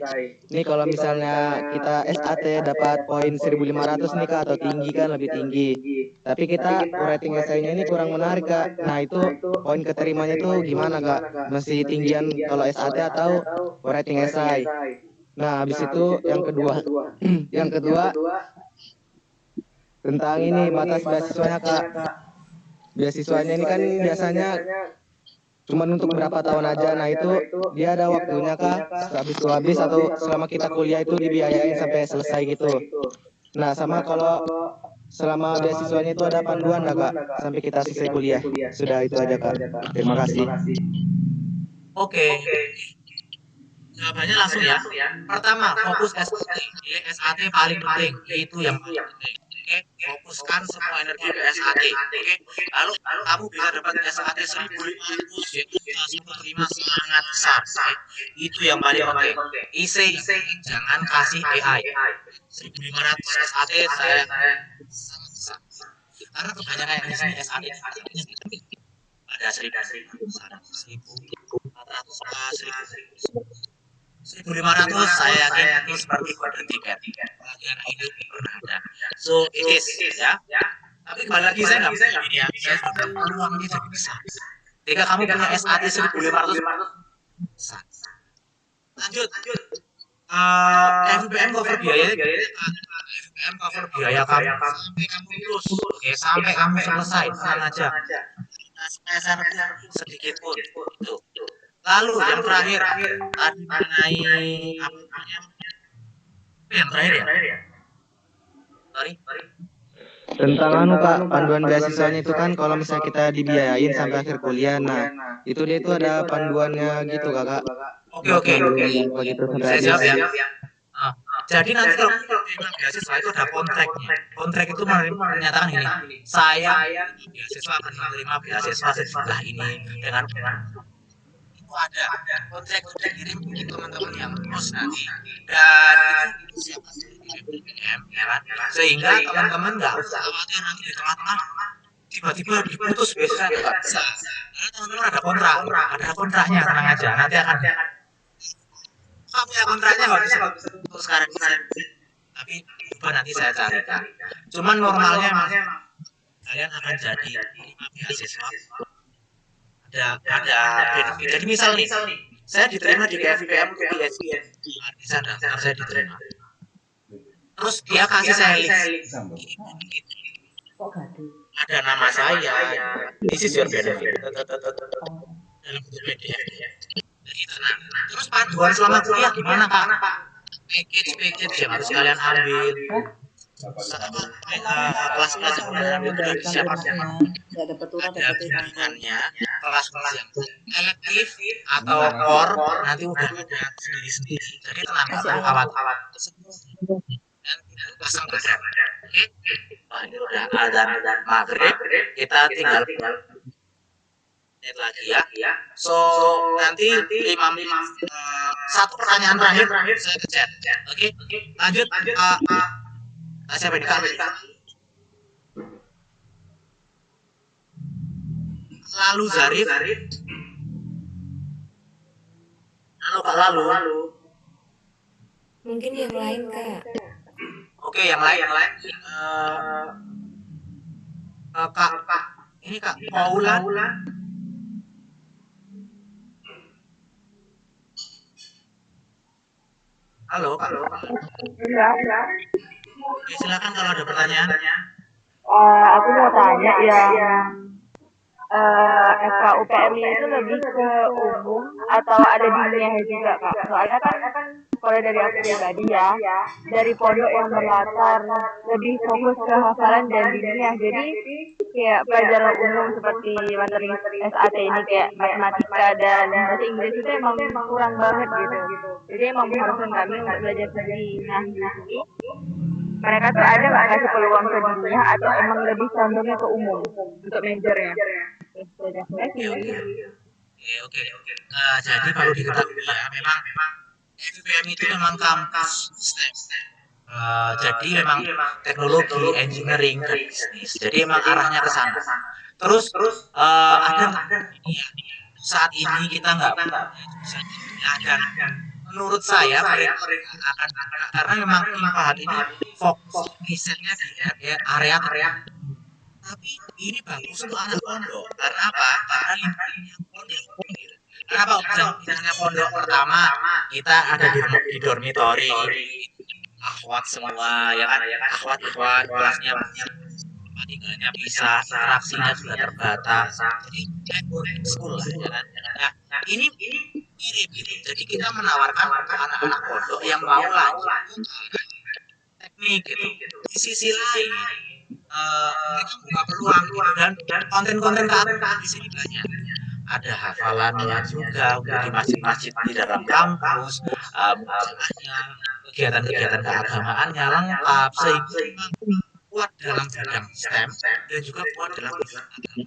Ini kalau misalnya kita SAT dapat poin 1500 nih Kak, atau tinggi kan lebih tinggi. Tapi kita rating esainya ini kurang menarik Kak. Nah itu poin keterimanya itu gimana Kak? Masih tinggian kalau SAT atau rating esai? Nah habis itu yang kedua yang kedua tentang ini batas beasiswanya Kak. Beasiswanya ini kan biasanya cuma untuk berapa tahun aja. Nah itu dia ada waktunya Kak, habis atau selama kita kuliah itu dibiayain sampai selesai gitu. Nah sama kalau selama beasiswanya itu ada panduan nggak Kak sampai kita selesai kuliah? Sudah itu aja Kak. Terima kasih. Oke. Jawabannya langsung ya. Pertama, fokus SAT. SAT paling penting. Itu yang paling penting. Oke, fokuskan semua energi ke SAT. Oke, lalu kamu bisa dapat SAT 1500 yaitu langsung terima sangat besar. Oke? Itu yang paling penting. IC jangan kasih AI. 1500 SAT saya sangat besar. Karena kebanyakan yang di sini SAT ada 1500 saya yakin itu seperti golden ticket. Bagian hidup pernah ada. So it is ya. Tapi kembali lagi saya nggak bisa ini ya. Saya sudah peluang ini jadi besar. Jika kamu punya SAT 1500 besar. Lanjut. FBM cover biaya FBM cover biaya kamu sampai kamu lulus. Oke, sampai kamu selesai, tenang aja. Spesial sedikit pun itu. Lalu yang terakhir tadi mengenai apa namanya? Yang terakhir ya? Sorry. Tentang Kak, panduan beasiswanya itu kan kalau misalnya kita dibiayain sampai akhir kuliah, nah itu dia itu ada panduannya gitu Kakak. Oke. Begitu Saya jawab ya. Jadi nanti kalau terima beasiswa itu ada kontraknya. Kontrak itu menyatakan ini, saya beasiswa akan menerima beasiswa sejumlah ini dengan itu ada kontrak itu dikirim ke teman-teman yang lulus nanti dan itu siapa BBM ya kan, sehingga teman-teman nggak usah khawatir nanti di tengah-tengah tiba-tiba diputus beasiswa nggak bisa, karena teman-teman ada kontraknya, tenang aja, nanti akan kamu ya kontraknya nggak bisa putus sekarang, tapi coba nanti saya carikan. Cuman normalnya emang kalian akan jadi beasiswa ada benefit. Jadi misal nih, saya diterima di FBM untuk PhD, bisa daftar saya diterima. Terus dia kasih saya link. Ada nama saya, this is your benefit. Dalam bentuk PDF. Jadi tenang. Terus panduan selama kuliah gimana Kak? Package yang harus kalian ambil. Kelas-kelas yang kalian ambil sudah disiapkan. Ada bimbingannya, kelas-kelas yang elektif atau core nanti udah ada sendiri-sendiri. Jadi tenang, nggak perlu khawatir. Dan pasang badan. Oke? Wah ini udah azan maghrib, kita tinggal menit lagi ya. So nanti 5 menit. Satu pertanyaan terakhir saya ke chat. Oke? Lanjut. Siapa ini Kak? Lalu Zarif. Halo Kak Lalu. Mungkin yang lain Kak. Oke, yang lain. Kak, ini Kak Paula. Halo Kak. Ya. Silakan kalau ada pertanyaan. Aku mau tanya yang FKUPM-nya itu lebih ke umum atau ada diniahnya juga Kak? Soalnya kan kalau dari aku pribadi ya, dari pondok yang berlatar lebih fokus ke hafalan dan diniah. Jadi kayak pelajaran umum seperti materi SAT ini kayak matematika dan bahasa Inggris itu emang kurang banget gitu. Jadi emang mengharuskan kami untuk belajar sendiri. Nah, di sini mereka tuh ada nggak kasih peluang ke diniah atau emang lebih condongnya ke umum untuk majornya? Oke. Jadi perlu diketahui ya, memang FIPM itu memang kampus STEM. Jadi memang teknologi, engineering, dan bisnis. Jadi memang arahnya ke sana. Terus ada ya, saat ini kita nggak bisa dan menurut saya mereka akan karena memang Impahat ini fokus risetnya di area tapi ini bagus untuk anak pondok. Karena apa? Karena lingkungannya pondok. Kenapa misalnya pondok pertama kita ada di dormitory, akhwat semua ya kan, akhwat ikhwan kelasnya banyak, tempat tinggalnya bisa, interaksinya juga terbatas. Jadi kayak boarding school lah ya kan. Nah ini mirip gitu. Jadi kita menawarkan untuk anak-anak pondok yang mau lanjut teknik gitu. Di sisi lain mereka buka peluang gitu dan konten-konten keagamaan di sini banyak. Ada hafalannya juga di masjid-masjid di dalam kampus, musyawarahnya, kegiatan-kegiatan keagamaannya lengkap sehingga kuat dalam bidang STEM dan juga kuat dalam bidang agama.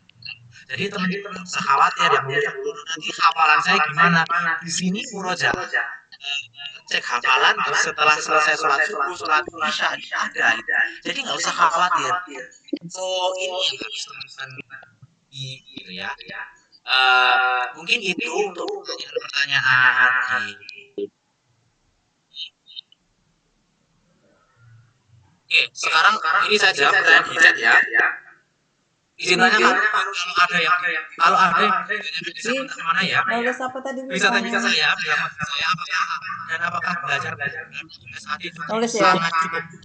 Jadi teman-teman usah khawatir ya, nanti hafalan saya gimana. Di sini murojaah cek hafalan terus setelah selesai sholat subuh, sholat isya ada. Jadi nggak usah khawatir. So ini yang harus teman-teman gitu ya. Mungkin itu untuk pertanyaan. Oke, sekarang ini saya jawab pertanyaan di chat ya. Izin tanya kalau ada yang bisa kontak mana ya? Nulis apa tadi? Bisa tanya ke saya apakah belajar SAT itu Nulis ya?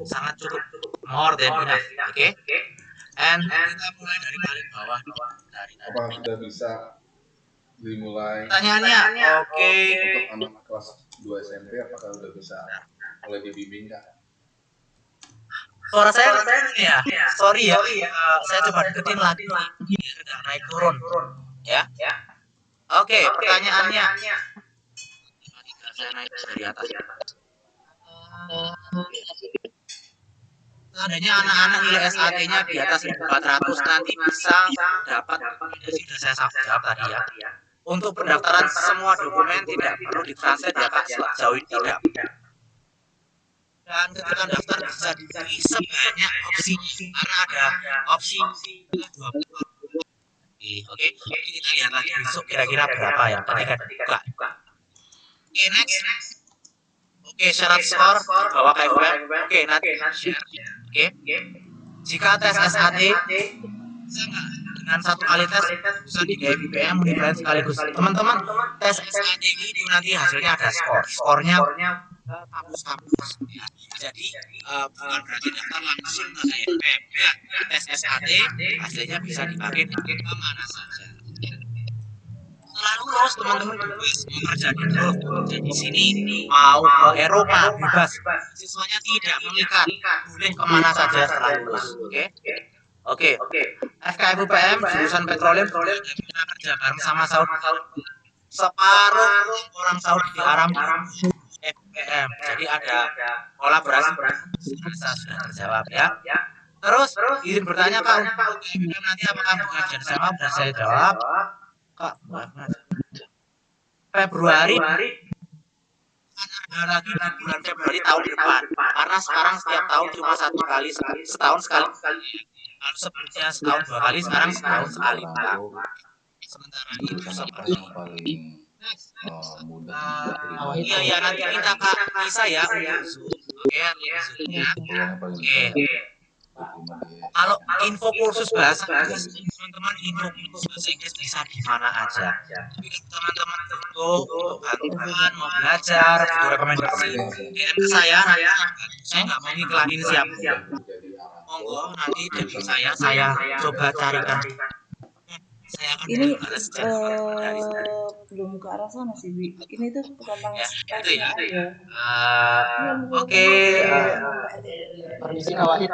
sangat cukup more than enough, oke? And kita mulai dari paling bawah dulu. Apakah sudah bisa dimulai? Pertanyaannya, oke. Untuk anak kelas 2 SMP, apakah sudah bisa mulai dibimbing Kak? Suara saya ini ya. Sorry ya. Saya coba deketin lagi. Biar naik turun. Ya. Oke, pertanyaannya. Saya naik dari atas. Adanya anak-anak nilai SAT-nya di atas 1.400 nanti bisa dapat rekomendasi. Sudah saya jawab tadi ya. Untuk pendaftaran semua dokumen tidak perlu ditranslate ya Kak, sejauh ini tidak. Dan ketika daftar bisa dipilih sebanyak opsi karena ada opsi 20. Oke, kita lihat lagi besok kira-kira berapa ya ketika dibuka. Oke, next. Oke, syarat skor di bawah KFUM. Oke, nanti share. Oke. Jika tes SAT dengan satu kali tes bisa di KFUM menilai sekaligus. Teman-teman, tes SAT itu nanti hasilnya ada skor. Skornya kampus ya. Jadi bukan berarti daftar langsung ke KFUM. Tes SAT hasilnya bisa dipakai ke mana saja. Lalu terus teman-teman bebas mengerjakan terus di sini mau ke Eropa bebas, siswanya tidak mengikat, boleh kemana saja setelah lulus. Oke. FKUPM jurusan petroleum kita kerja bareng sama Saudi. Separuh orang Saudi di Aram FKUPM. Jadi ada kolaborasi. Sudah terjawab ya. Terus izin bertanya Kak, FKUPM nanti apakah bukan jadi sama? Sudah saya jawab. Kak, Februari ada lagi di bulan Februari tahun depan karena sekarang setiap tahun cuma satu kali setahun sekali. Kalau sebelumnya setahun 2 kali, sekarang setahun sekali. Sementara itu seperti iya nanti minta Kak Nisa ya Kalau info kursus bahasa Inggris, teman-teman info kursus bahasa Inggris bisa di mana aja. Tapi teman-teman butuh bantuan, mau belajar, butuh rekomendasi, DM ke saya nggak mau iklanin siapa. Monggo nanti dari saya coba carikan saya akan Ini balas jasa dari belum ke arah sana sih, Bi. Ini tuh tentang ya itu speknya ya. aja. Oke, Permisi Kak Wahid.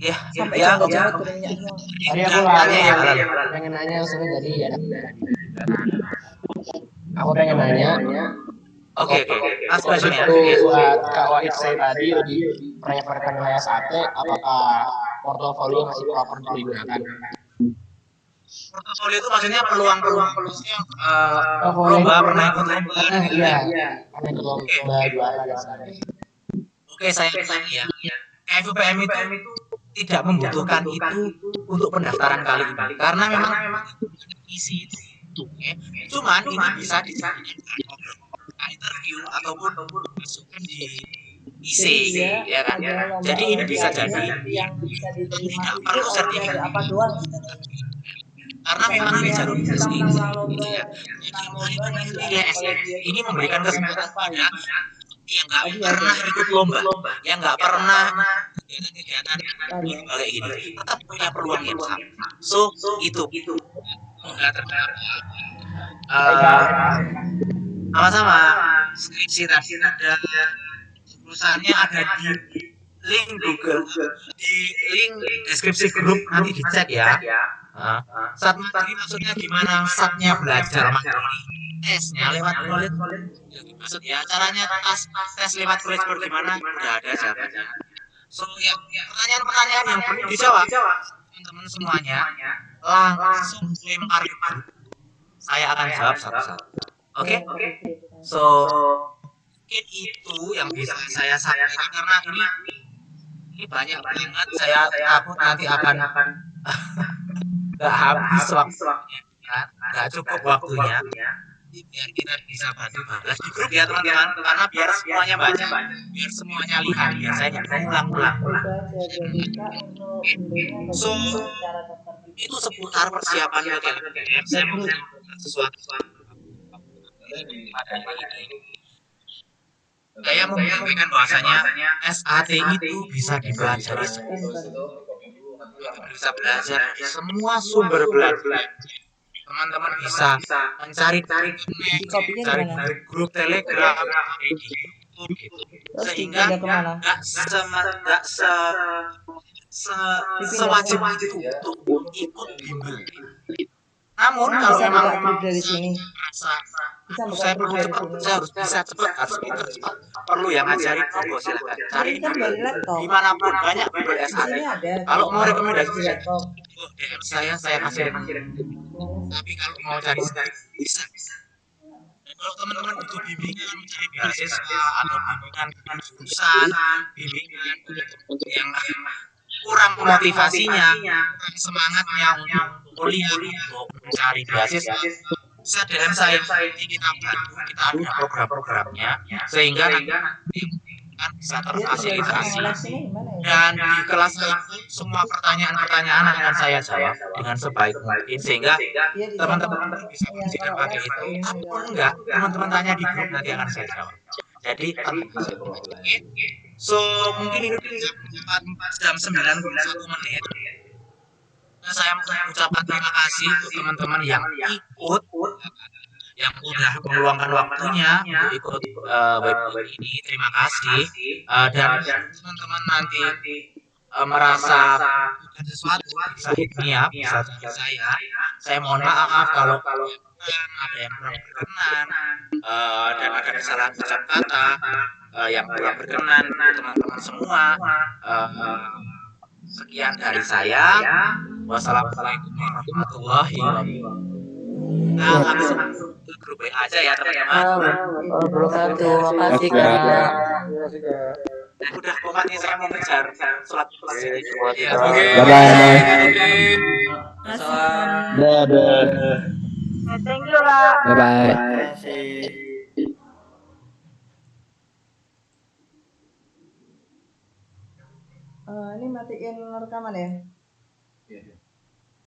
ya Sampai ya janda oke. janda turun minyak semua. Tadi aku Tanya ya lalu lalu. pengen nanya sebenarnya tadi ada. Aku pengen nanya. Oke. Ask question ya. Waktu buat Kak Wahid saya tadi lebih preferkan wilayah sate, apakah portofolio masih proper digunakan? Portofolio itu maksudnya peluang-peluang maksudnya Portofolio lomba pernah ikut lomba. iya, karena ikut lomba juara dan sebagainya. Oke, saya ulangi ya. KFUPM itu tidak membutuhkan itu untuk pendaftaran kali ini karena memang isi itu. Oke. Cuman ini bisa dijadikan interview ataupun masukan di IC ya kan. Jadi ini bisa jadi yang bisa diterima tidak itu perlu olimpiade sertifikat apa doang gitu. karena memang ini jalur Kita IC menang lomba, ya. menang lomba yang Nilai SNM ini memberikan kesempatan apa pada yang nggak Tadi pernah ada. ikut lomba, yang nggak pernah kegiatan lomba kayak gini, tetap punya peluang yang sama. So itu nggak terkenal. Sama-sama. Skripsi tadi ada tulisannya ada di link Google, di link deskripsi grup nanti dicek ya. Sat mandiri maksudnya gimana? Satnya belajar mandiri. Tesnya lewat kulit. Maksud ya caranya tes lewat kulit gimana? Udah ada jawabannya. So ya pertanyaan-pertanyaan yang perlu dijawab teman-teman semuanya langsung lempar ke grup. Saya akan jawab satu-satu. Oke? So mungkin itu yang bisa saya sampaikan karena ini banyak banget. Saya takut nanti akan nggak habis waktunya, nggak cukup waktunya. Biar kita bisa bantu balas di grup ya teman-teman, karena biar semuanya baca, biar semuanya lihat, biar saya nggak mengulang-ulang. So itu seputar persiapan KPM. Saya mau sesuatu pada ini. Saya mau menyampaikan bahwasanya SAT itu bisa dipelajari bisa belajar semua sumber belajar. Teman-teman bisa mencari grup Telegram, di YouTube gitu. Sehingga nggak sewajib itu untuk ikut bimbel. Namun kalau memang dari sini saya perlu cepat, saya harus bisa cepat, harus pintar cepat. Perlu yang ngajarin monggo silakan. Cari dimanapun banyak bimbel SAT. Kalau mau rekomendasi DM saya kasih rekomendasi. Tapi kalau mau cari bisa. Dan kalau teman-teman butuh bimbingan mencari beasiswa atau bimbingan jurusan, bimbingan yang kurang motivasinya, kurang semangatnya untuk kuliah, untuk mencari beasiswa, bisa DM saya, nanti kita bantu, kita ada program-programnya, sehingga nanti kan bisa terfasilitasi. Dan di kelas itu semua pertanyaan-pertanyaan akan saya jawab dengan sebaik mungkin, sehingga teman-teman bisa berjinak pakai itu. Ataupun enggak, teman-teman tanya di grup nanti akan saya jawab. Jadi oke. So mungkin ini jam 91 menit. Nah, saya mengucapkan terima kasih untuk teman-teman yang ikut, yang udah meluangkan waktunya untuk ikut webinar ini. Terima kasih. Dan teman-teman nanti merasa bukan sesuatu bisa hit me up, bisa cari saya mohon maaf kalau ada yang kurang berkenan dan ada kesalahan ucap kata yang kurang berkenan teman-teman semua. Sekian dari saya. Wassalamualaikum warahmatullahi wabarakatuh. Nah, langsung ke grup WA aja ya teman-teman. Wabarakatuh. Makasih Kak. Udah komat nih, saya mau ngejar sholat masjid. Ya, Oke. Bye. Dadah. Thank you Kak. Bye. Ini matiin rekaman ya? Iya.